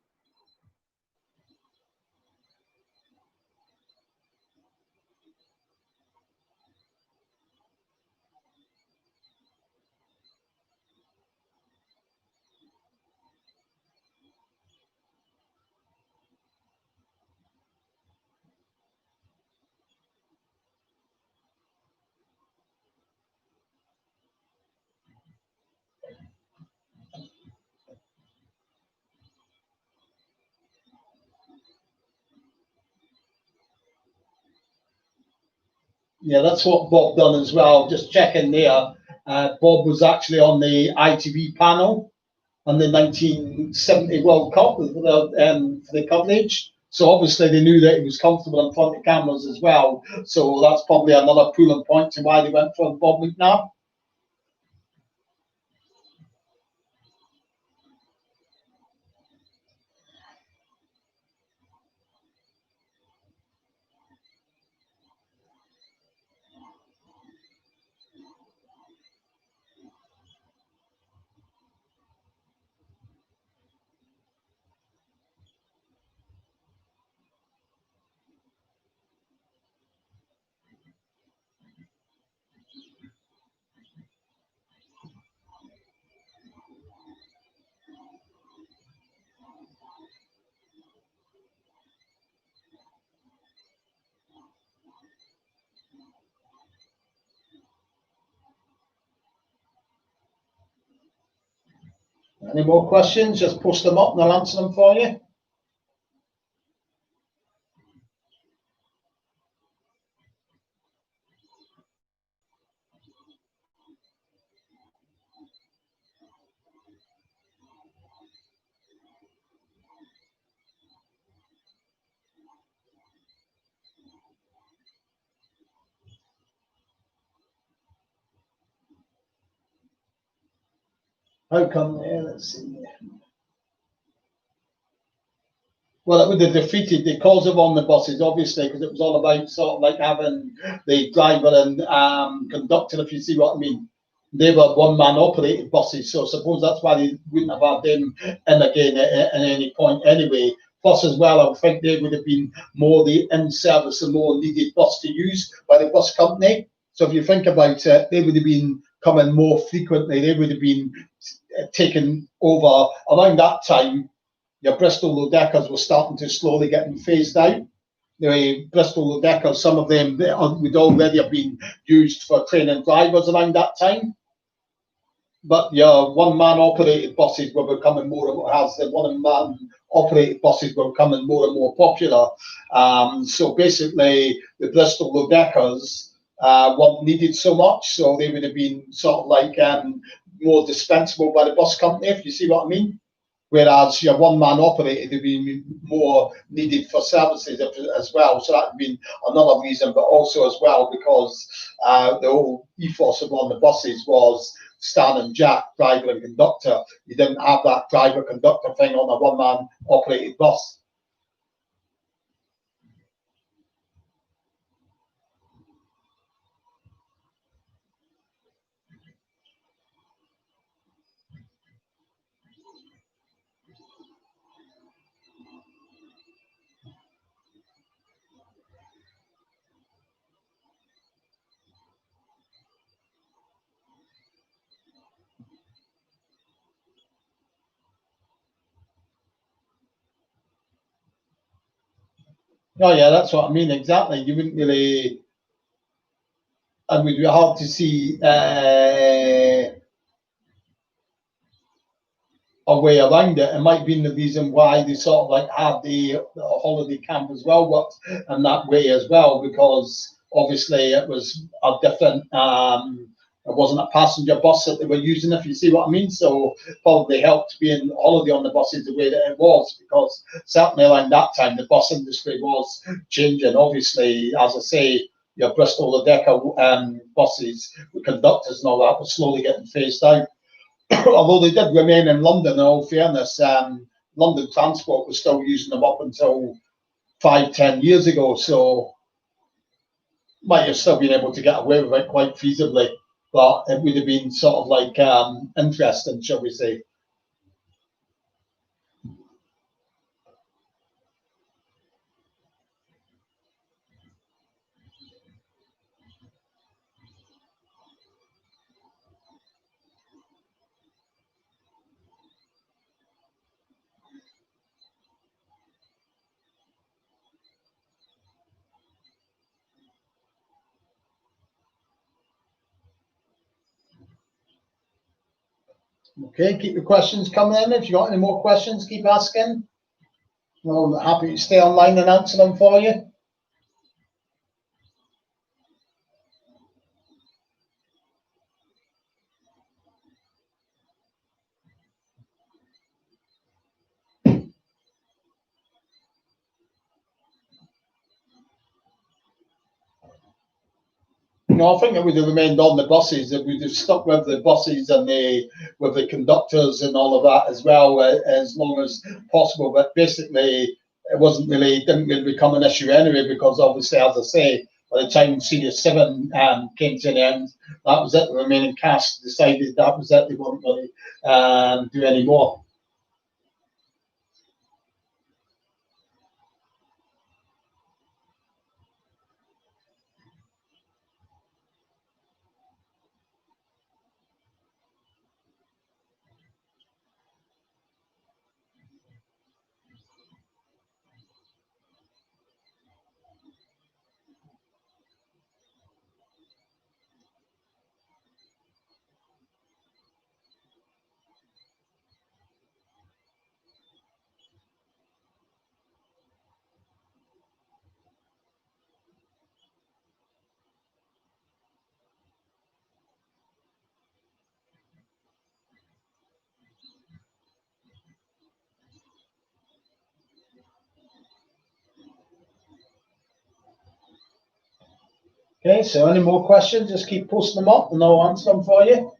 Yeah, that's what Bob done as well. Just checking there. Bob was actually on the ITV panel on the 1970 World Cup for the coverage. So obviously they knew that he was comfortable in front of cameras as well. So that's probably another pulling point to why they went for Bob McNabb. Any more questions? Just post them up and I'll answer them for you. How come? Let's see. Well, it would have defeated the cause of omnibuses, obviously, because it was all about sort of like having the driver and conductor, if you see what I mean. They were one-man operated buses, so I suppose that's why they wouldn't have had them in again at any point anyway. Plus, as well, I think they would have been more the in-service and more needed bus to use by the bus company. So if you think about it, they would have been coming more frequently. They would have been taken over around that time. Your Bristol low deckers were starting to slowly getting phased out. The Bristol low deckers, some of them would already have been used for training drivers around that time. But your one-man operated buses were becoming more and more, as the one-man operated buses were becoming more and more popular. So basically, the Bristol low deckers weren't needed so much, so they would have been sort of like more dispensable by the bus company, if you see what I mean. Whereas your one-man operated would be more needed for services as well. So that would be another reason, but also as well because the whole ethos of on the buses was Stan and Jack, driver and conductor. You didn't have that driver-conductor thing on a one-man operated bus. Oh yeah, that's what I mean, exactly. You wouldn't really, it would be hard to see a way around it. It might be the reason why they sort of like had the holiday camp as well, but in that way as well, because obviously it was a different. It wasn't a passenger bus that they were using, if you see what I mean. So probably helped being holiday on the buses the way that it was, because certainly around that time the bus industry was changing. Obviously, as I say, your Bristol Decker buses with conductors and all that was slowly getting phased out. Although they did remain in London, in all fairness, London Transport was still using them up until 5, 10 years ago. So might have still been able to get away with it quite feasibly, but it would have been sort of like interesting, shall we say. Okay, keep your questions coming in. If you got any more questions, keep asking. I'm happy to stay online and answer them for you. No, I think it would have remained on the buses. It would have stuck with the buses and the with the conductors and all of that as well, as long as possible. But basically, it wasn't really didn't really become an issue anyway, because obviously, as I say, by the time Series 7 came to an end, that was it. The remaining cast decided that was it. They wouldn't really do any more. Okay, so any more questions? Just keep posting them up, and I'll answer them for you.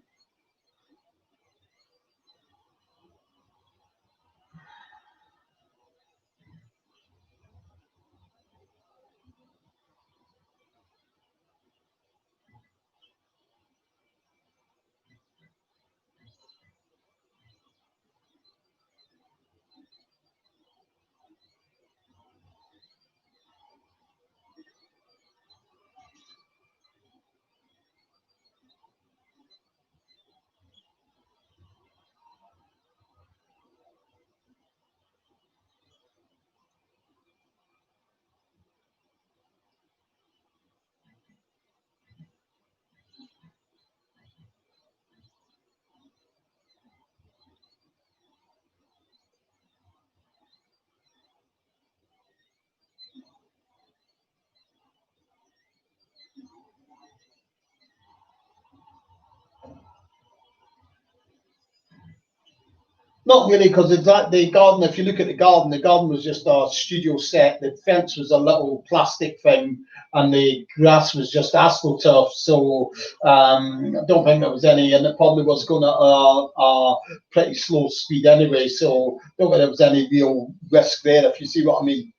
Not really, because the garden, if you look at the garden was just a studio set. The fence was a little plastic thing, and the grass was just astroturf. So I don't think there was any, and it probably was going at a pretty slow speed anyway. So I don't think there was any real risk there, if you see what I mean.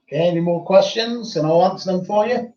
Okay, any more questions, and I'll answer them for you.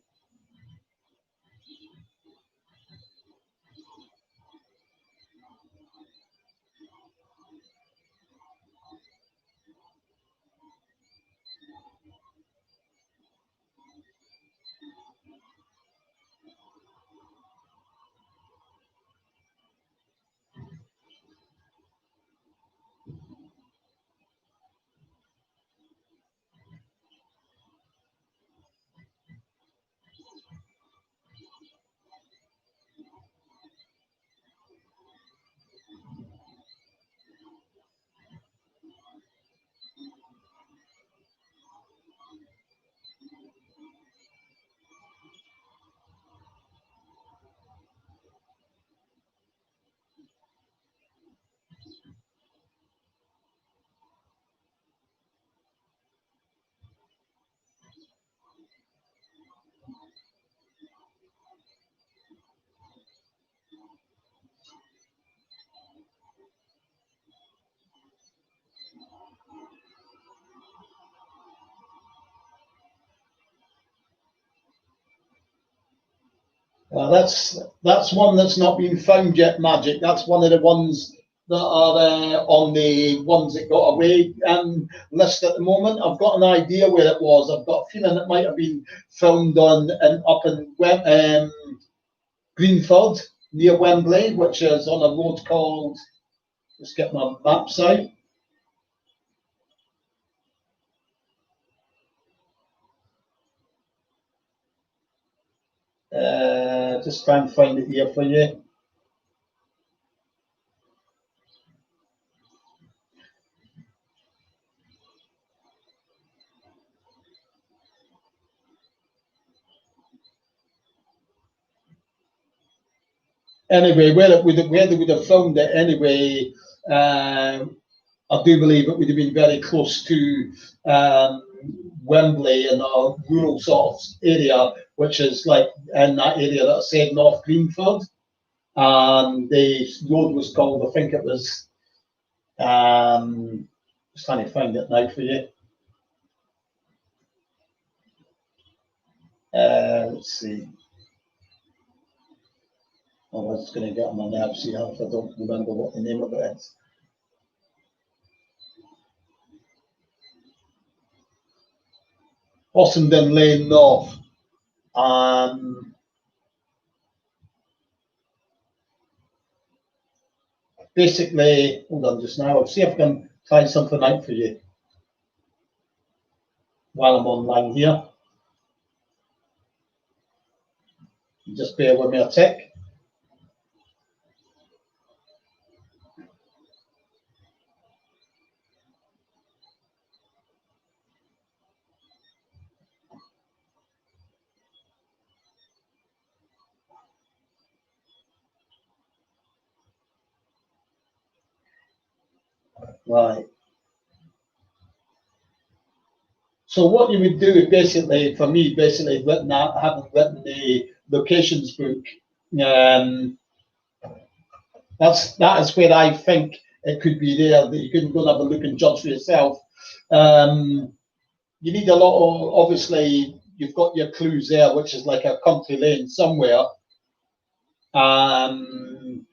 That's one that's not been found yet, Magic. That's one of the ones that are on the ones that got away list at the moment. I've got an idea where it was. I've got a feeling it might have been found on and up in Greenford near Wembley, which is on a road called. Let's get my maps out. Just try and find it here for you. Anyway, where they would have found it anyway, I do believe it would have been very close to Wembley in a rural sort of area, which is like in that area that I said, North Greenford. And the road was called, I think it was, just trying to find it now for you. Let's see. I was going to get on my nerves here if I don't remember what the name of it is. Ossendon Lane North. Basically, hold on just now. I'll see if I can find something out for you while I'm online here. Just bear with me a tick. Right. So what you would do is basically, for me, basically written out, having written the locations book, um, that is where I think it could be there that you can go and have a look and judge for yourself. Um, you need a lot of, obviously you've got your clues there, which is like a country lane somewhere. Um,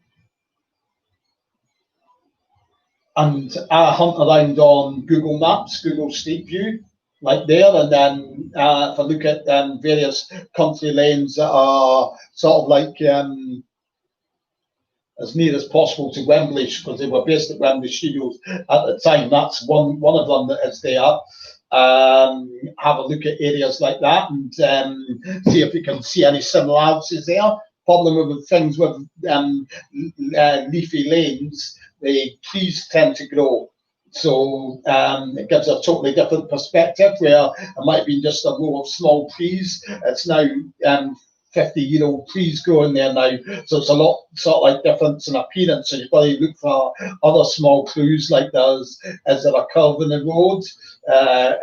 and I hunt around on Google Maps, Google Street View, like there, and then if I look at various country lanes that are sort of like as near as possible to Wembley, because they were based at Wembley Studios at the time. That's one of them that is there. Have a look at areas like that and see if you can see any similarities there. Problem with things with leafy lanes, the trees tend to grow. So it gives a totally different perspective where it might have been just a row of small trees. It's now 50-year-old trees growing there now. So it's a lot sort of like difference in appearance. So you've got to look for other small clues like is there a curve in the road?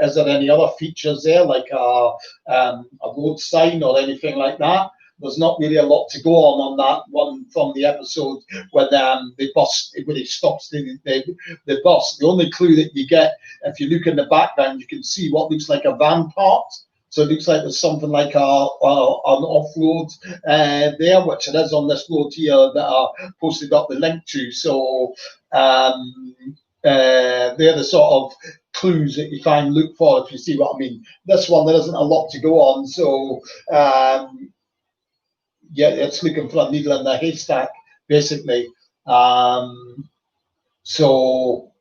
Is there any other features there like a road sign or anything like that? There's not really a lot to go on that one from the episode when when it stops the bus. The only clue that you get, if you look in the background, you can see what looks like a van parked. So it looks like there's something like an off-road there, which it is on this road here that I posted up the link to. So they're the sort of clues that you try and look for, if you see what I mean. This one, there isn't a lot to go on. So yeah, it's looking for a needle in the haystack, basically. So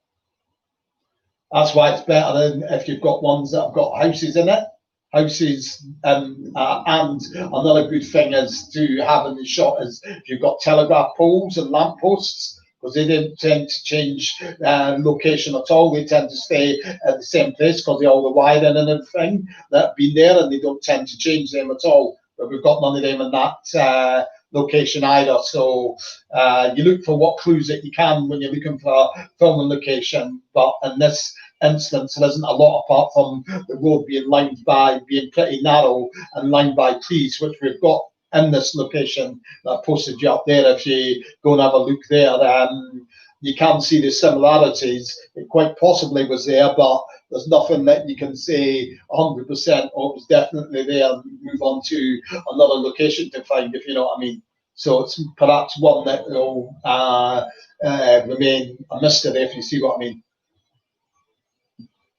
that's why it's better than if you've got ones that have got houses in it. Houses, and another good thing is to have in the shot is if you've got telegraph poles and lamp posts, because they don't tend to change location at all. They tend to stay at the same place because of all the wiring and everything that have been there, and they don't tend to change them at all. But we've got none of them in that location either. So you look for what clues that you can when you're looking for a filming location. But in this instance, there isn't a lot apart from the road being pretty narrow and lined by trees, which we've got in this location that I posted you up there. If you go and have a look there, you can see the similarities. It quite possibly was there, but there's nothing that you can say 100% or it was definitely there and move on to another location to find, if you know what I mean. So it's perhaps one that will remain a mystery, if you see what I mean.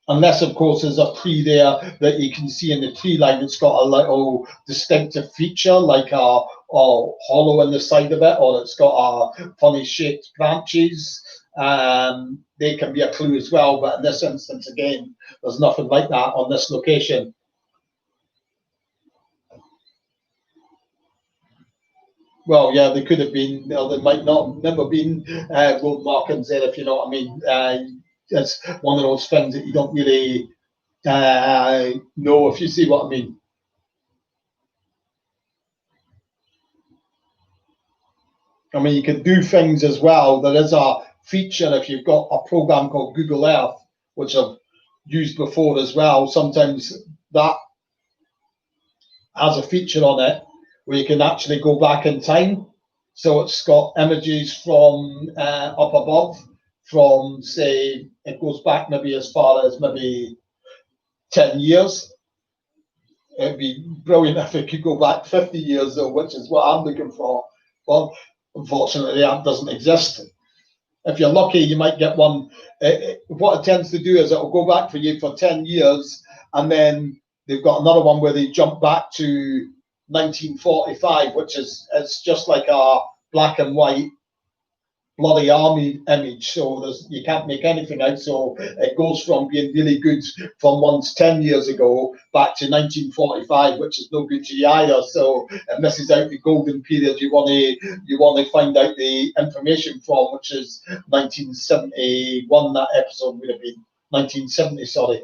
Unless, of course, there's a tree there that you can see in the tree line. It's got a little distinctive feature, like a hollow in the side of it, or it's got a funny shaped branches. They can be a clue as well. But in this instance, again, there's nothing like that on this location. Well, yeah, they could have been. They might not never been road markings there, if you know what I mean. It's one of those things that you don't really know, if you see what I mean. I mean, you can do things as well. There is a feature if you've got a program called Google Earth, which I've used before as well. Sometimes that has a feature on it where you can actually go back in time. So it's got images from up above, from say, it goes back maybe as far as maybe 10 years. It'd be brilliant if it could go back 50 years, though, which is what I'm looking for. But unfortunately, that doesn't exist. If you're lucky, you might get one. What it tends to do is it'll go back for you for 10 years, and then they've got another one where they jump back to 1945, which is it's just like a black and white bloody army image. So you can't make anything out. So it goes from being really good from once 10 years ago back to 1945, which is no good to you either. So it misses out the golden period you want to find out the information from, which is 1971. That episode would have been 1970. Sorry.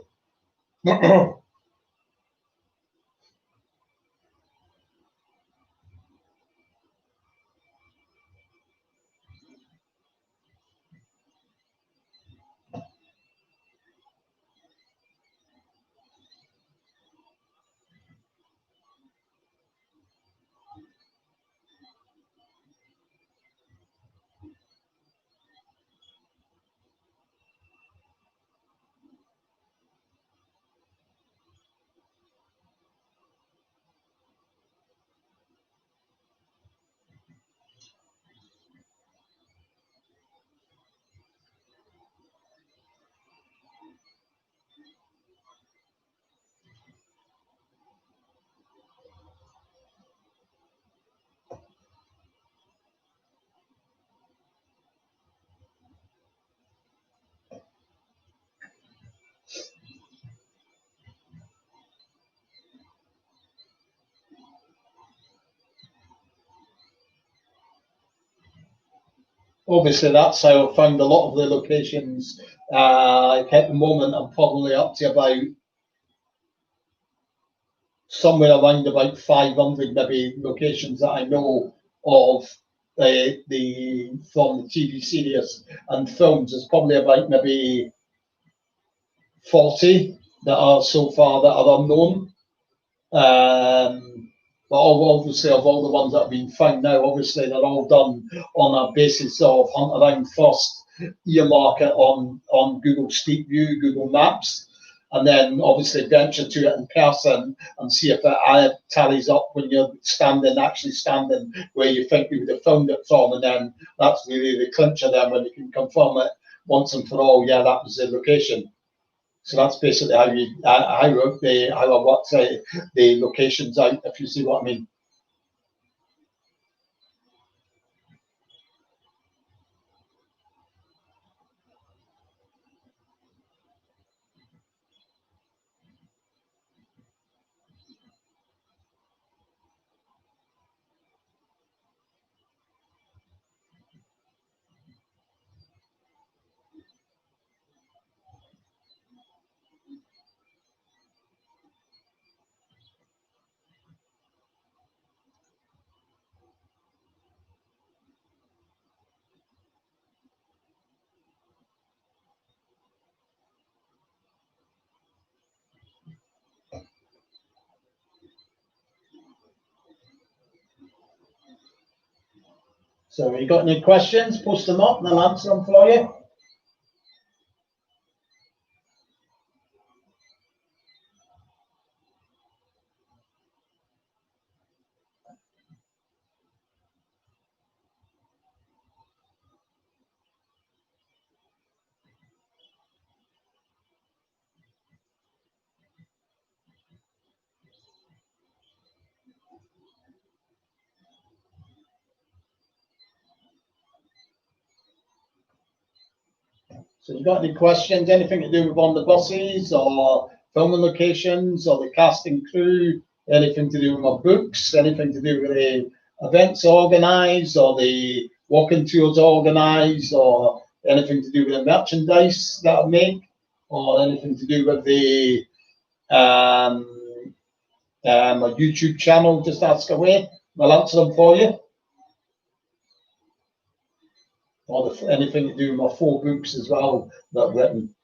obviously that's how I found a lot of the locations. At the moment, I'm probably up to about somewhere around about 500 maybe locations that I know of the from the TV series and films. There's probably about maybe 40 that are so far that are unknown. But obviously, of all the ones that have been found now, obviously they're all done on a basis of hunt around first, earmark it on Google Street View, Google Maps, and then obviously venture to it in person and see if it tallies up when you're actually standing where you think you would have found it from, and then that's really the clincher then when you can confirm it once and for all. Yeah, that was the location. So that's basically how I worked how I worked the locations out, if you see what I mean. So you got any questions? Post them up and I'll answer them for you. So you got any questions? Anything to do with on the buses or filming locations or the casting crew? Anything to do with my books? Anything to do with the events organised or the walking tours organised or anything to do with the merchandise that I make or anything to do with the my YouTube channel? Just ask away. I'll answer them for you. Or anything to do with my 4 books as well that I've written.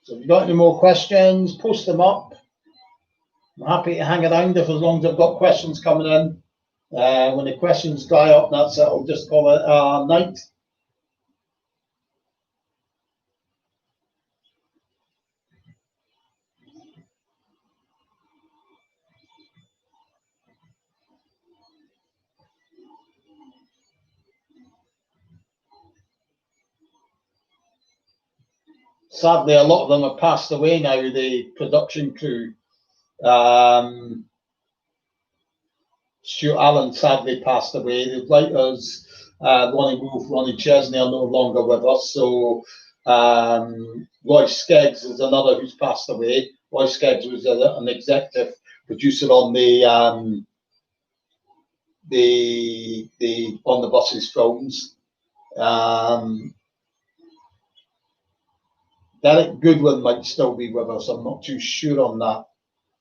So if you've got any more questions, post them up. I'm happy to hang around if as long as I've got questions coming in. When the questions dry up, that's it. I'll just call it a night. Sadly, a lot of them have passed away now, the production crew. Stuart Allen sadly passed away. The writers, Ronnie Wolf, Ronnie Chesney are no longer with us. So Roy Skeggs is another who's passed away. Roy Skeggs was an executive producer on the On the Buses films. Derek Goodwin might still be with us. I'm not too sure on that.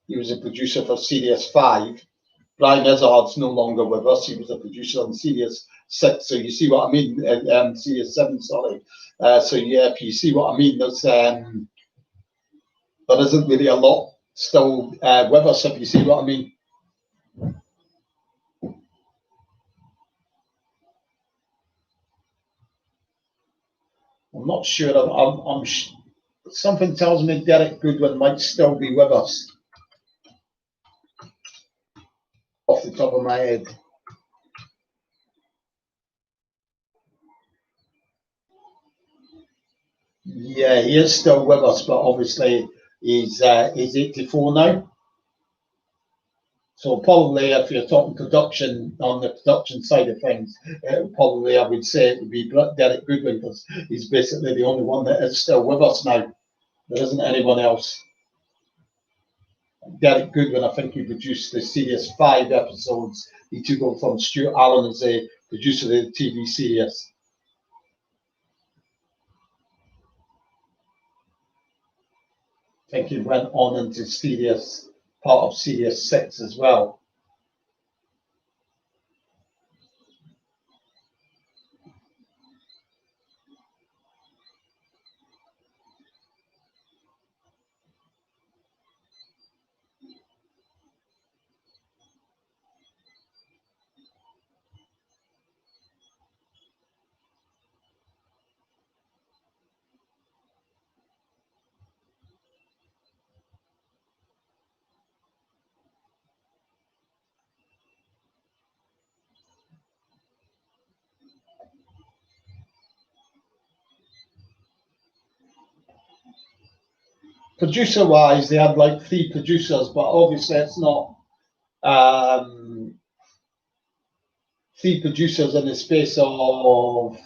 He was a producer for Series 5. Brian Izzard's no longer with us. He was a producer on Series 6. So you see what I mean? Series 7, sorry. So yeah, if you see what I mean, there isn't really a lot still with us, if you see what I mean. I'm not sure. Something tells me Derek Goodwin might still be with us off the top of my head. Yeah, he is still with us, but obviously he's 84 now. So probably if you're talking production, on the production side of things, probably I would say it would be Derek Goodwin, because he's basically the only one that is still with us now. There isn't anyone else. Derek Goodwin, I think he produced the series 5 episodes. He took over from Stuart Allen as a producer of the TV series. I think he went on into part of series 6 as well. Producer wise, they had like 3 producers, but obviously it's not 3 producers in the space of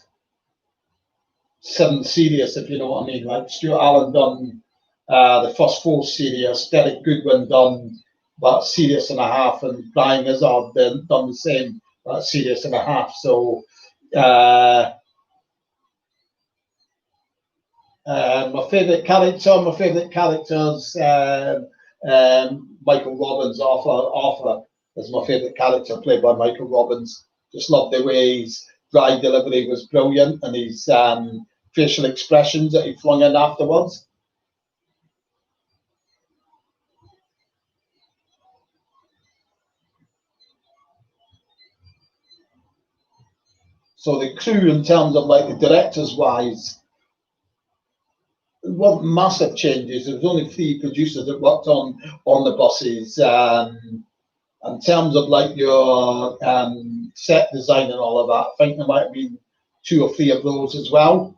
7 series, if you know what I mean. Like Stuart Allen done the first 4 series, Derek Goodwin done about a series and a half, and Brian Izzard done the same, about a series and a half. So my favourite characters, Michael Robbins, Arthur is my favourite character, played by Michael Robbins. Just love the way his dry delivery was brilliant, and his facial expressions that he flung in afterwards. So the crew, in terms of like the directors wise, it wasn't massive changes. There was only 3 producers that worked on the buses. In terms of like your set design and all of that, I think there might have been 2 or 3 of those as well.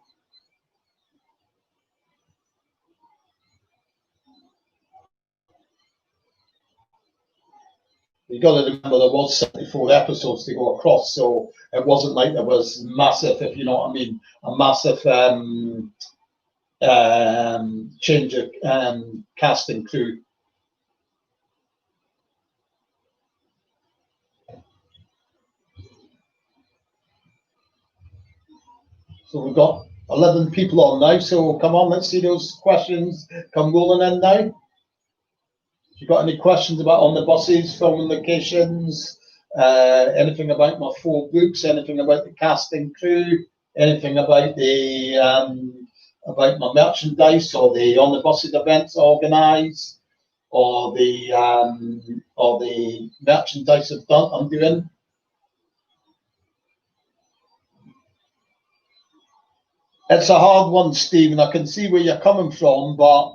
You got to remember there was 74 episodes to go across, so it wasn't like there was massive, if you know what I mean, a massive change of casting crew. So we've got 11 people on now, so come on, let's see those questions come rolling in now. If you've got any questions about on the buses, filming locations, anything about my 4 books, anything about the casting crew, anything about the about my merchandise or the on the buses events organised, or the merchandise I'm doing. It's a hard one, Stephen. I can see where you're coming from, but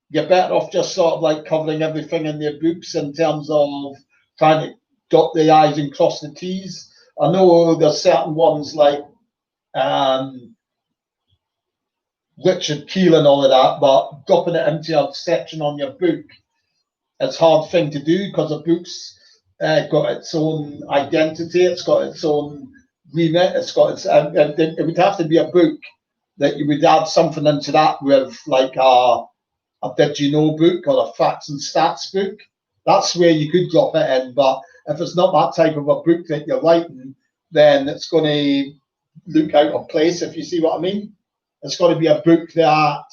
you're better off just sort of like covering everything in your books in terms of trying to dot the I's and cross the T's. I know there's certain ones like Richard Keel and all of that, but dropping it into a section on your book, it's a hard thing to do, because a book's got its own identity, it's got its own remit, it's got its. It would have to be a book that you would add something into that with, like a Did You Know book or a facts and stats book. That's where you could drop it in, but if it's not that type of a book that you're writing, then it's going to look out of place, if you see what I mean. It's got to be a book that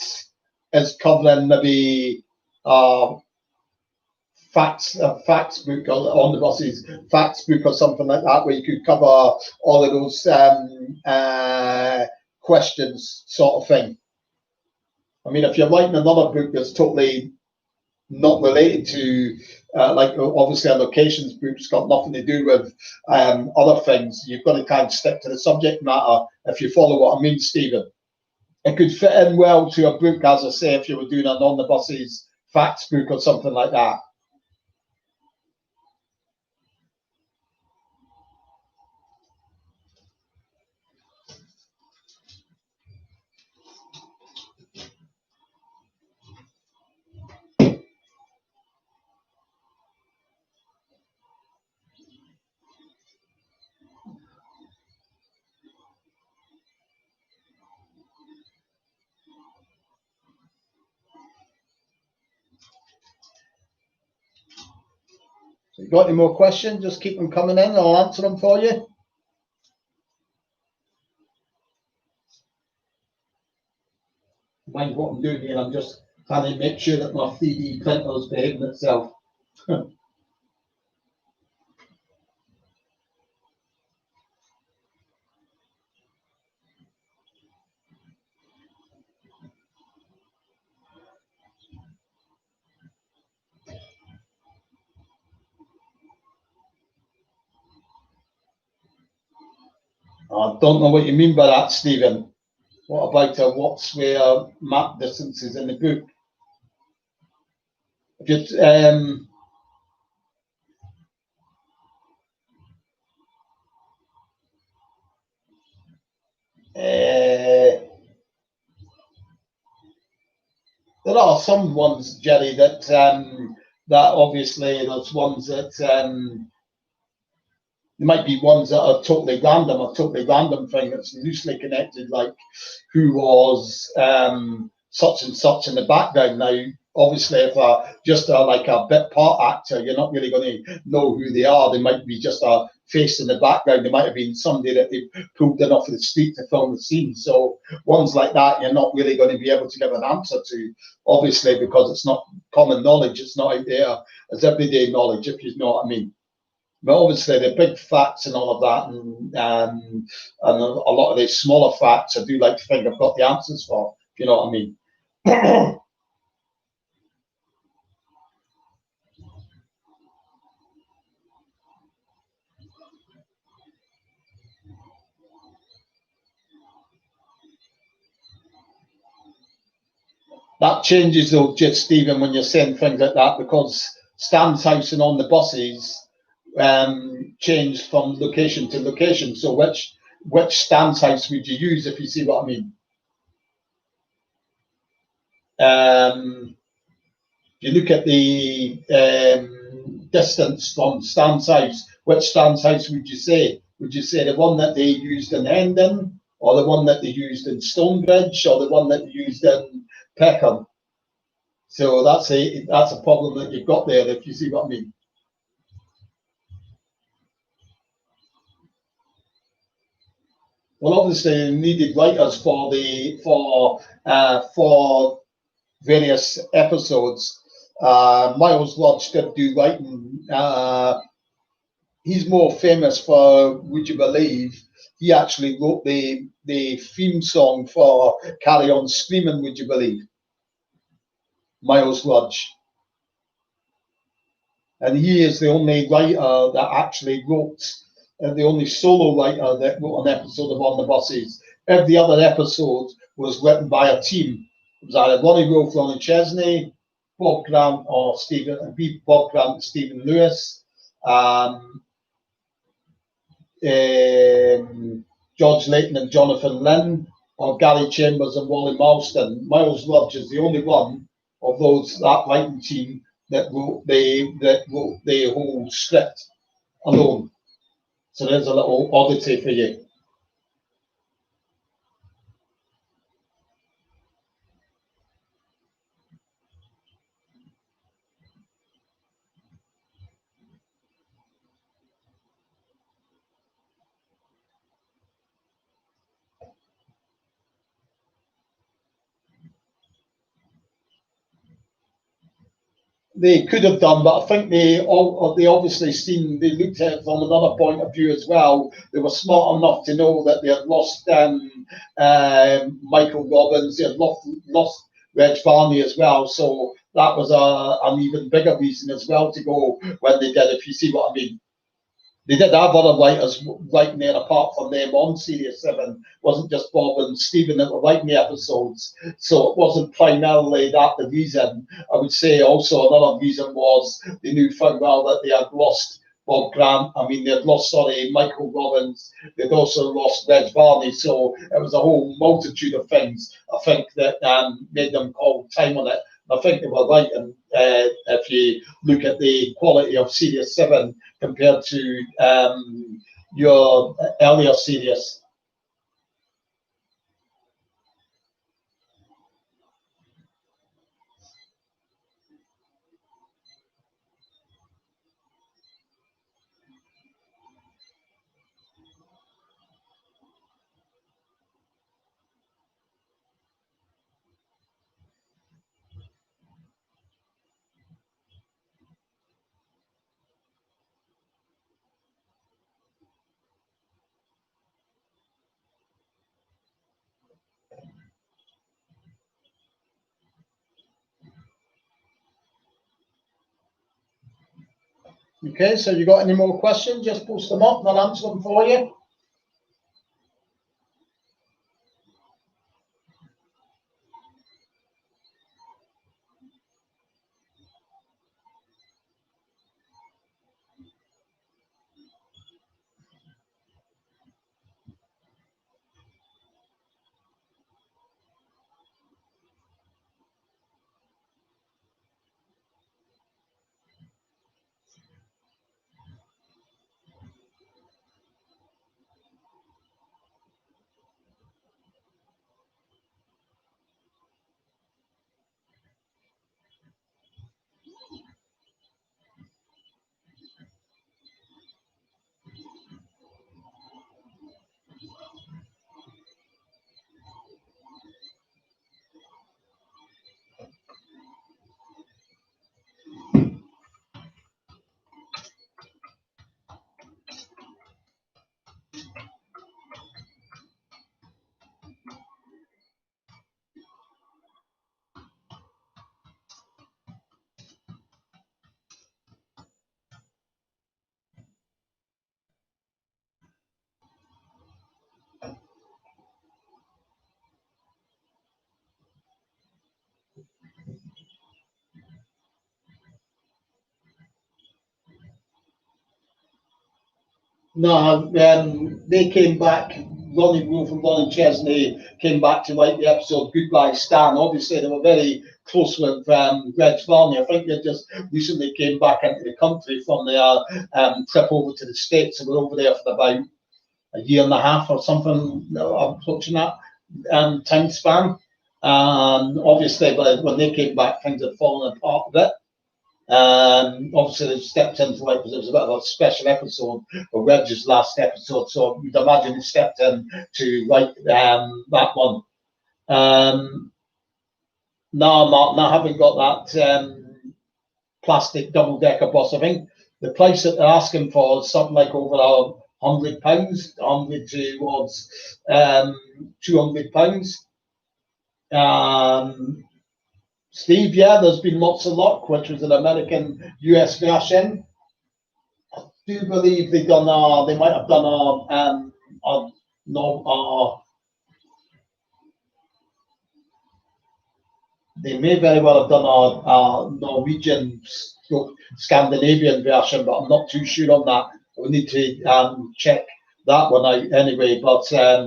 is covering maybe facts book, or on the buses facts book or something like that, where you could cover all of those questions, sort of thing. I mean, if you're writing another book that's totally not related to like obviously a locations book's got nothing to do with other things, you've got to kind of stick to the subject matter, if you follow what I mean, Stephen. it could fit in well to a book, as I say, if you were doing an on the buses facts book or something like that. So you got any more questions? Just keep them coming in. I'll answer them for you. Mind what I'm doing here? I'm just trying to make sure that my 3D printer is behaving itself. I don't know what you mean by that, Stephen. What about what's where map distances in the book? If you there are some ones, Jerry, that obviously there's ones that there might be ones that are totally random, a totally random thing that's loosely connected, like who was such and such in the background. Now, obviously, if just like a bit part actor, you're not really going to know who they are. They might be just a face in the background. They might have been somebody that they pulled in off the street to film the scene. So ones like that, you're not really going to be able to give an answer to, obviously, because it's not common knowledge. It's not out there as everyday knowledge, if you know what I mean. But obviously, the big facts and all of that, and a lot of these smaller facts, I do like to think I've got the answers for. If you know what I mean. That changes though, just Stephen, when you're saying things like that, because Stan's house and on the buses changed from location to location. So which Stan's house would you use, if you see what I mean? If you look at the distance from Stan's house, which Stan's house would you say? Would you say the one that they used in Hendon, or the one that they used in Stonebridge, or the one that they used in Peckham? So that's a problem that you've got there, if you see what I mean. Well, obviously, you needed writers for various episodes. Miles Lodge did do writing. He's more famous for Would You Believe? He actually wrote the theme song for Carry On Screaming, Would You Believe? Miles Lodge. And he is the only writer that actually wrote, the only solo writer that wrote an episode of On the Buses. Every other episode was written by a team. It was either Ronnie Grove, Ronnie Chesney, Bob Grant, or Bob Grant and Stephen Lewis. George Layton and Jonathan Lynn, or Gary Chambers and Wally Marston. Miles Lodge is the only one of that writing team that wrote the whole script alone. So there's a little oddity for you. They could have done, but I think they obviously they looked at it from another point of view as well. They were smart enough to know that they had lost Michael Robbins, they had lost Reg Varney as well. So that was an even bigger reason as well to go when they did, if you see what I mean. They did have other writers writing there apart from them on Series 7. It wasn't just Bob and Stephen that were writing the episodes. So it wasn't primarily that the reason. I would say also another reason was they knew full well that they had lost Bob Grant. I mean, they had lost, sorry, Michael Robbins. They'd also lost Reg Varney. So it was a whole multitude of things, I think, that made them call time on it. I think they were right. And if you look at the quality of Series 7 compared to your earlier series. Okay, so you got any more questions? Just post them up and I'll answer them for you. No, they came back. Ronnie Wolf and Ronnie Chesney came back to write the episode Goodbye Stan. Obviously, they were very close with Reg Varney. I think they just recently came back into the country from their trip over to the States. They were over there for about a year and a half or something, approaching that time span. Obviously, but when they came back, things had fallen apart a bit. Obviously, they stepped into it because it was a bit of a special episode for Reg's last episode, so you'd imagine he stepped in to write that one. No, Martin, I haven't got that plastic double decker bus. I think the price that they're asking for is something like over £100, 100 towards £200. Steve, yeah, there's been lots of luck, which was an American US version. I do believe they done they might have done no, they may very well have done a Norwegian Scandinavian version, but I'm not too sure on that. We need to check that one out anyway. But I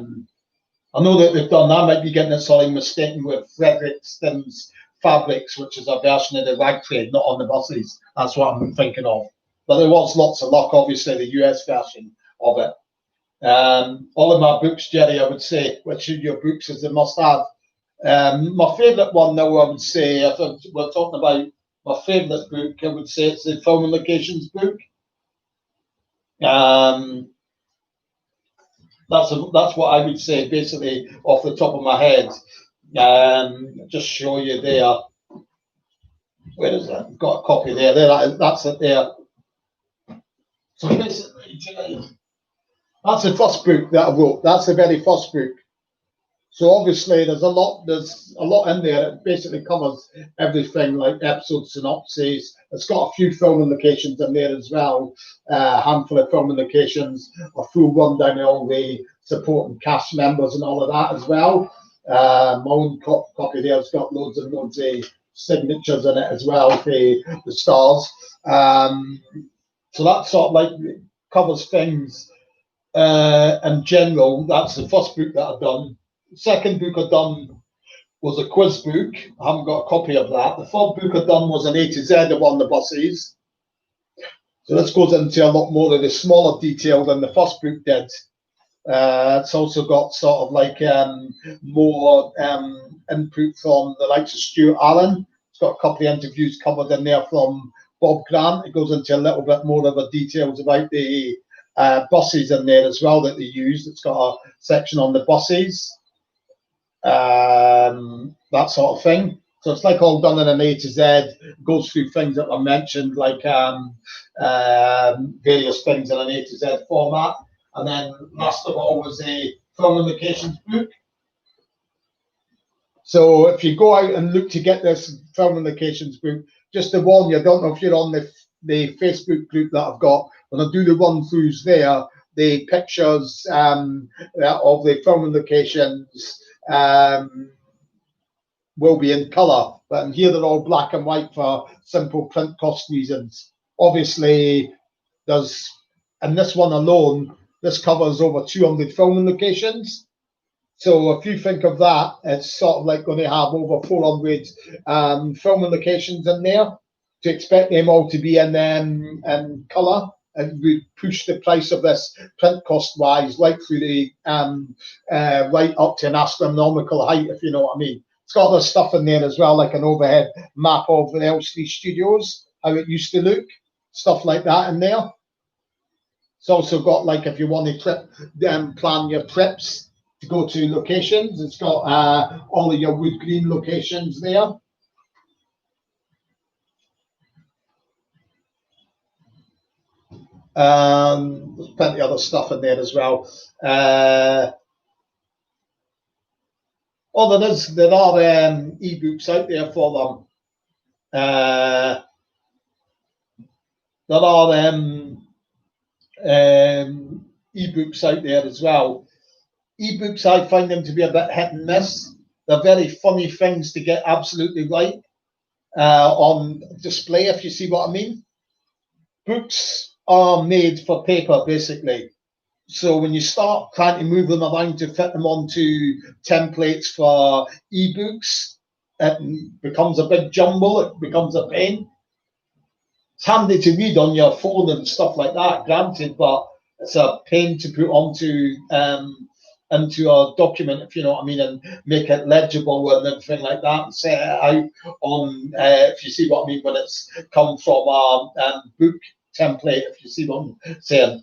know that they've done that. Might be getting it something mistaken with Fredrikson's Fabrics, which is a version of the rag trade, not on the buses. That's what I'm thinking of. But there was lots of luck, obviously, the US version of it. All of my books, Jerry, I would say, which of your books is a must have. My favourite one, though, I would say, if we're talking about my favourite book, I would say it's the Film and Locations book. That's what I would say, basically, off the top of my head. Just show you there. Where is that? I've got a copy there. That's it there. So basically, that's the first book that I wrote. That's the very first book. So obviously there's a lot in there. It basically covers everything like episode synopses. It's got a few filming locations in there as well, a handful of filming locations, a full rundown of all the supporting cast members and all of that as well. My own copy there's got loads and loads of signatures in it as well for the stars. So that sort of like covers things in general. That's the first book that I've done. Second book I've done was a quiz book. I haven't got a copy of that. The third book I've done was an A to Z of on the buses. So this goes into a lot more of the smaller detail than the first book did. It's also got sort of like more input from the likes of Stuart Allen. It's got a couple of interviews covered in there from Bob Grant. It goes into a little bit more of the details about the buses in there as well that they used. It's got a section on the buses, that sort of thing. So it's like all done in an A to Z. It goes through things that were mentioned, like various things in an A to Z format. And then last of all was a film locations book. So if you go out and look to get this film locations book, just to warn you, I don't know if you're on the Facebook group that I've got. When I do the run throughs there, the pictures of the film locations will be in colour, but here they're all black and white for simple print cost reasons. Obviously, there's in this one alone, this covers over 200 filming locations. So if you think of that, it's sort of like going to have over 400 filming locations in there. To expect them all to be in colour, and we push the price of this print cost wise right through the right up to an astronomical height, if you know what I mean. It's got other stuff in there as well, like an overhead map of the Elstree Studios, how it used to look, stuff like that in there. It's also got like if you want to plan your trips to go to locations. It's got all of your wood green locations there. There's plenty of other stuff in there as well. There are ebooks out there for them. There are ebooks out there as well. Ebooks, I find them to be a bit hit and miss. They're very funny things to get absolutely right on display, if you see what I mean. Books are made for paper, basically. So when you start trying to move them around to fit them onto templates for ebooks, it becomes a big jumble. It becomes a pain. It's handy to read on your phone and stuff like that, granted, but it's a pain to put onto into a document, if you know what I mean, and make it legible and everything like that, and set it out on, if you see what I mean, when it's come from a book template, if you see what I'm saying.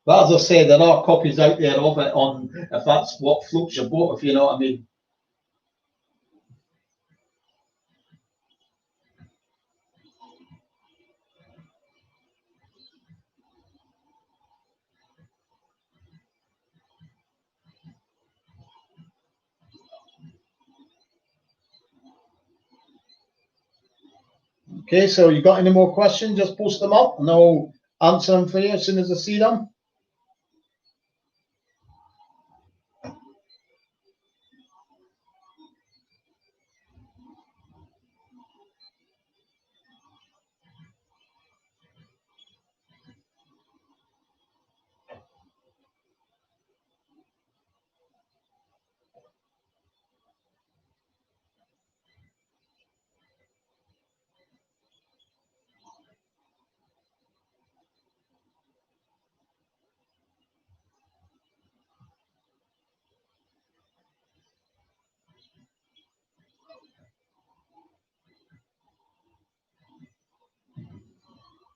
But as I say, there are copies out there of it on, if that's what floats your boat, if you know what I mean. Okay, so you got any more questions? Just post them up and I'll answer them for you as soon as I see them.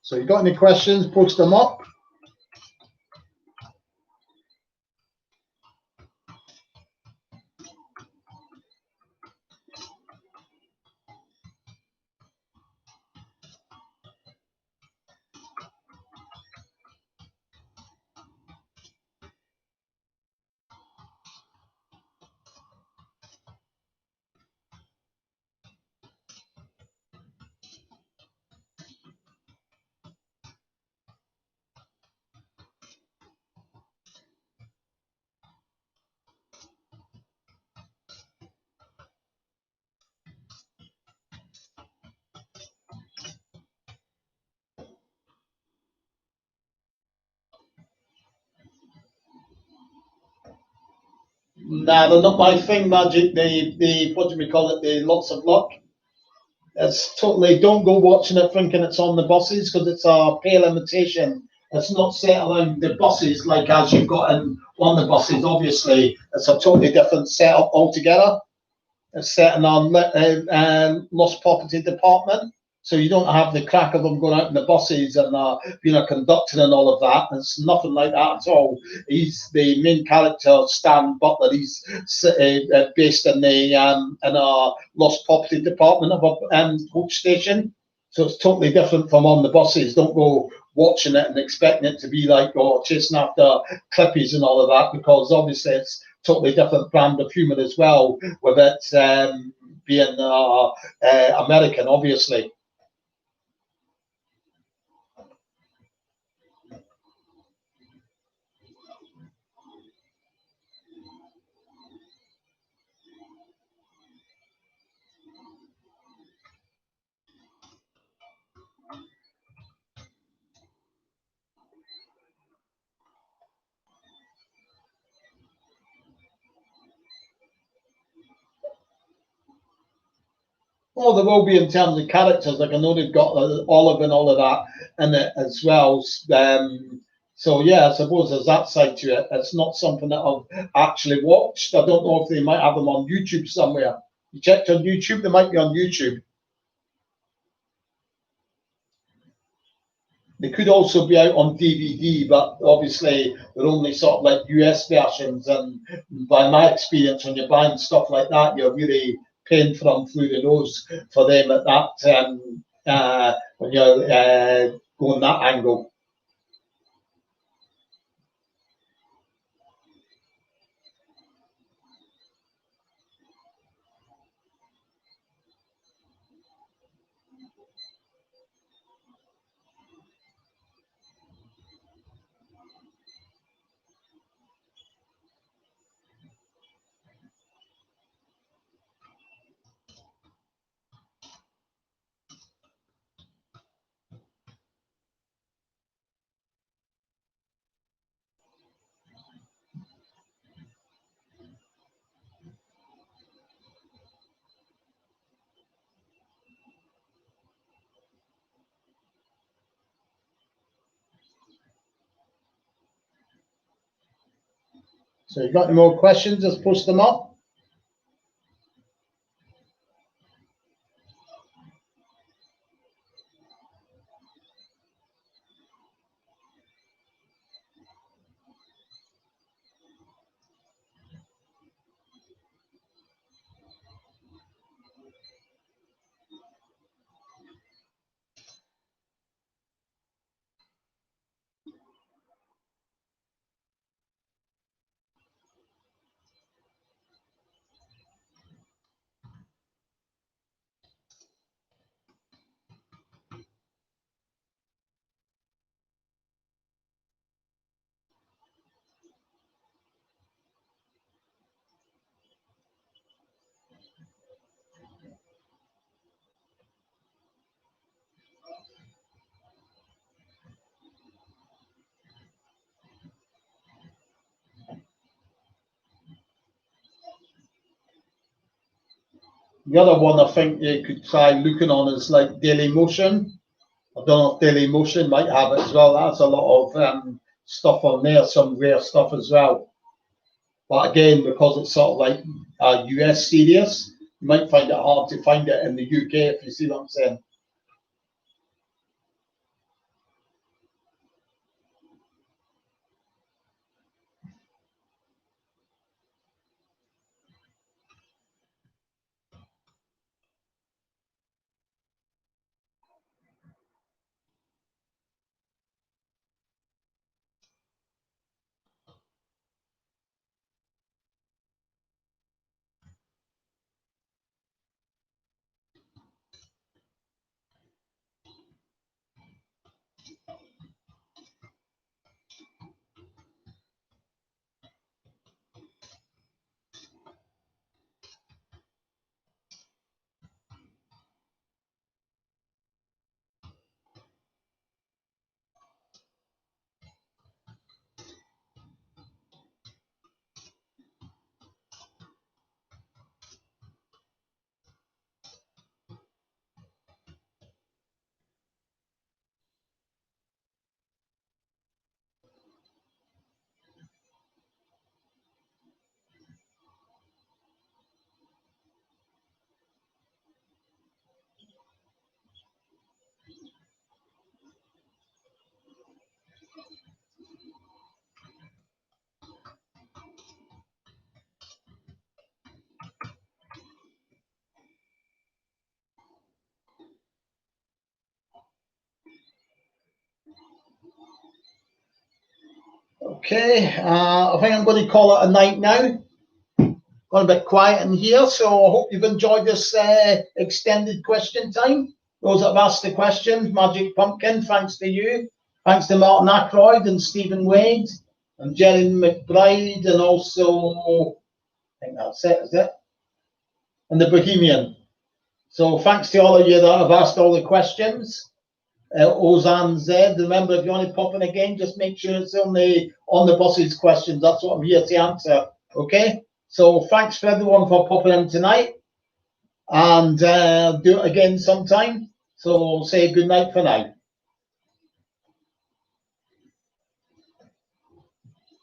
So you got any questions? Post them up. Nah, they're not my thing, magic. The what do we call it? The lots of luck. It's totally don't go watching it thinking it's on the buses because it's a pale imitation. It's not set around the buses like as you've got in on the buses. Obviously, it's a totally different setup altogether. It's set in our lost property department. So you don't have the crack of them going out in the buses and being a conductor and all of that. It's nothing like that at all. He's the main character, Stan Butler. He's based in our lost property department of a coach station. So it's totally different from on the buses. Don't go watching it and expecting it to be like chasing after clippies and all of that because obviously it's totally different brand of humour as well with it being American, obviously. Well, there will be in terms of characters. Like I know they've got Olive and all of that in it as well. So yeah, I suppose there's that side to it. It's not something that I've actually watched. I don't know if they might have them on YouTube somewhere. You checked on YouTube? They might be on YouTube. They could also be out on DVD, but obviously they're only sort of like US versions. And by my experience, when you're buying stuff like that, you're really paying for them through the nose for them at that when you're going that angle. So you got any more questions? Just post them up. The other one I think you could try looking on is like Daily Motion. I don't know if Daily Motion might have it as well. That's a lot of stuff on there, some rare stuff as well. But again, because it's sort of like a US series, you might find it hard to find it in the UK if you see what I'm saying. Okay, I think I'm going to call it a night now. Gone a bit quiet in here, so I hope you've enjoyed this extended question time. Those that have asked the questions, Magic Pumpkin, thanks to you. Thanks to Martin Ackroyd and Stephen Wade and Jerry McBride, and also, I think that's it, is it? And the Bohemian. So thanks to all of you that have asked all the questions. Ozan Z, remember, if you want to pop in again, just make sure it's on the boss's questions. That's what I'm here to answer. Okay, so thanks for everyone for popping in tonight, and do it again sometime. So say good night for now.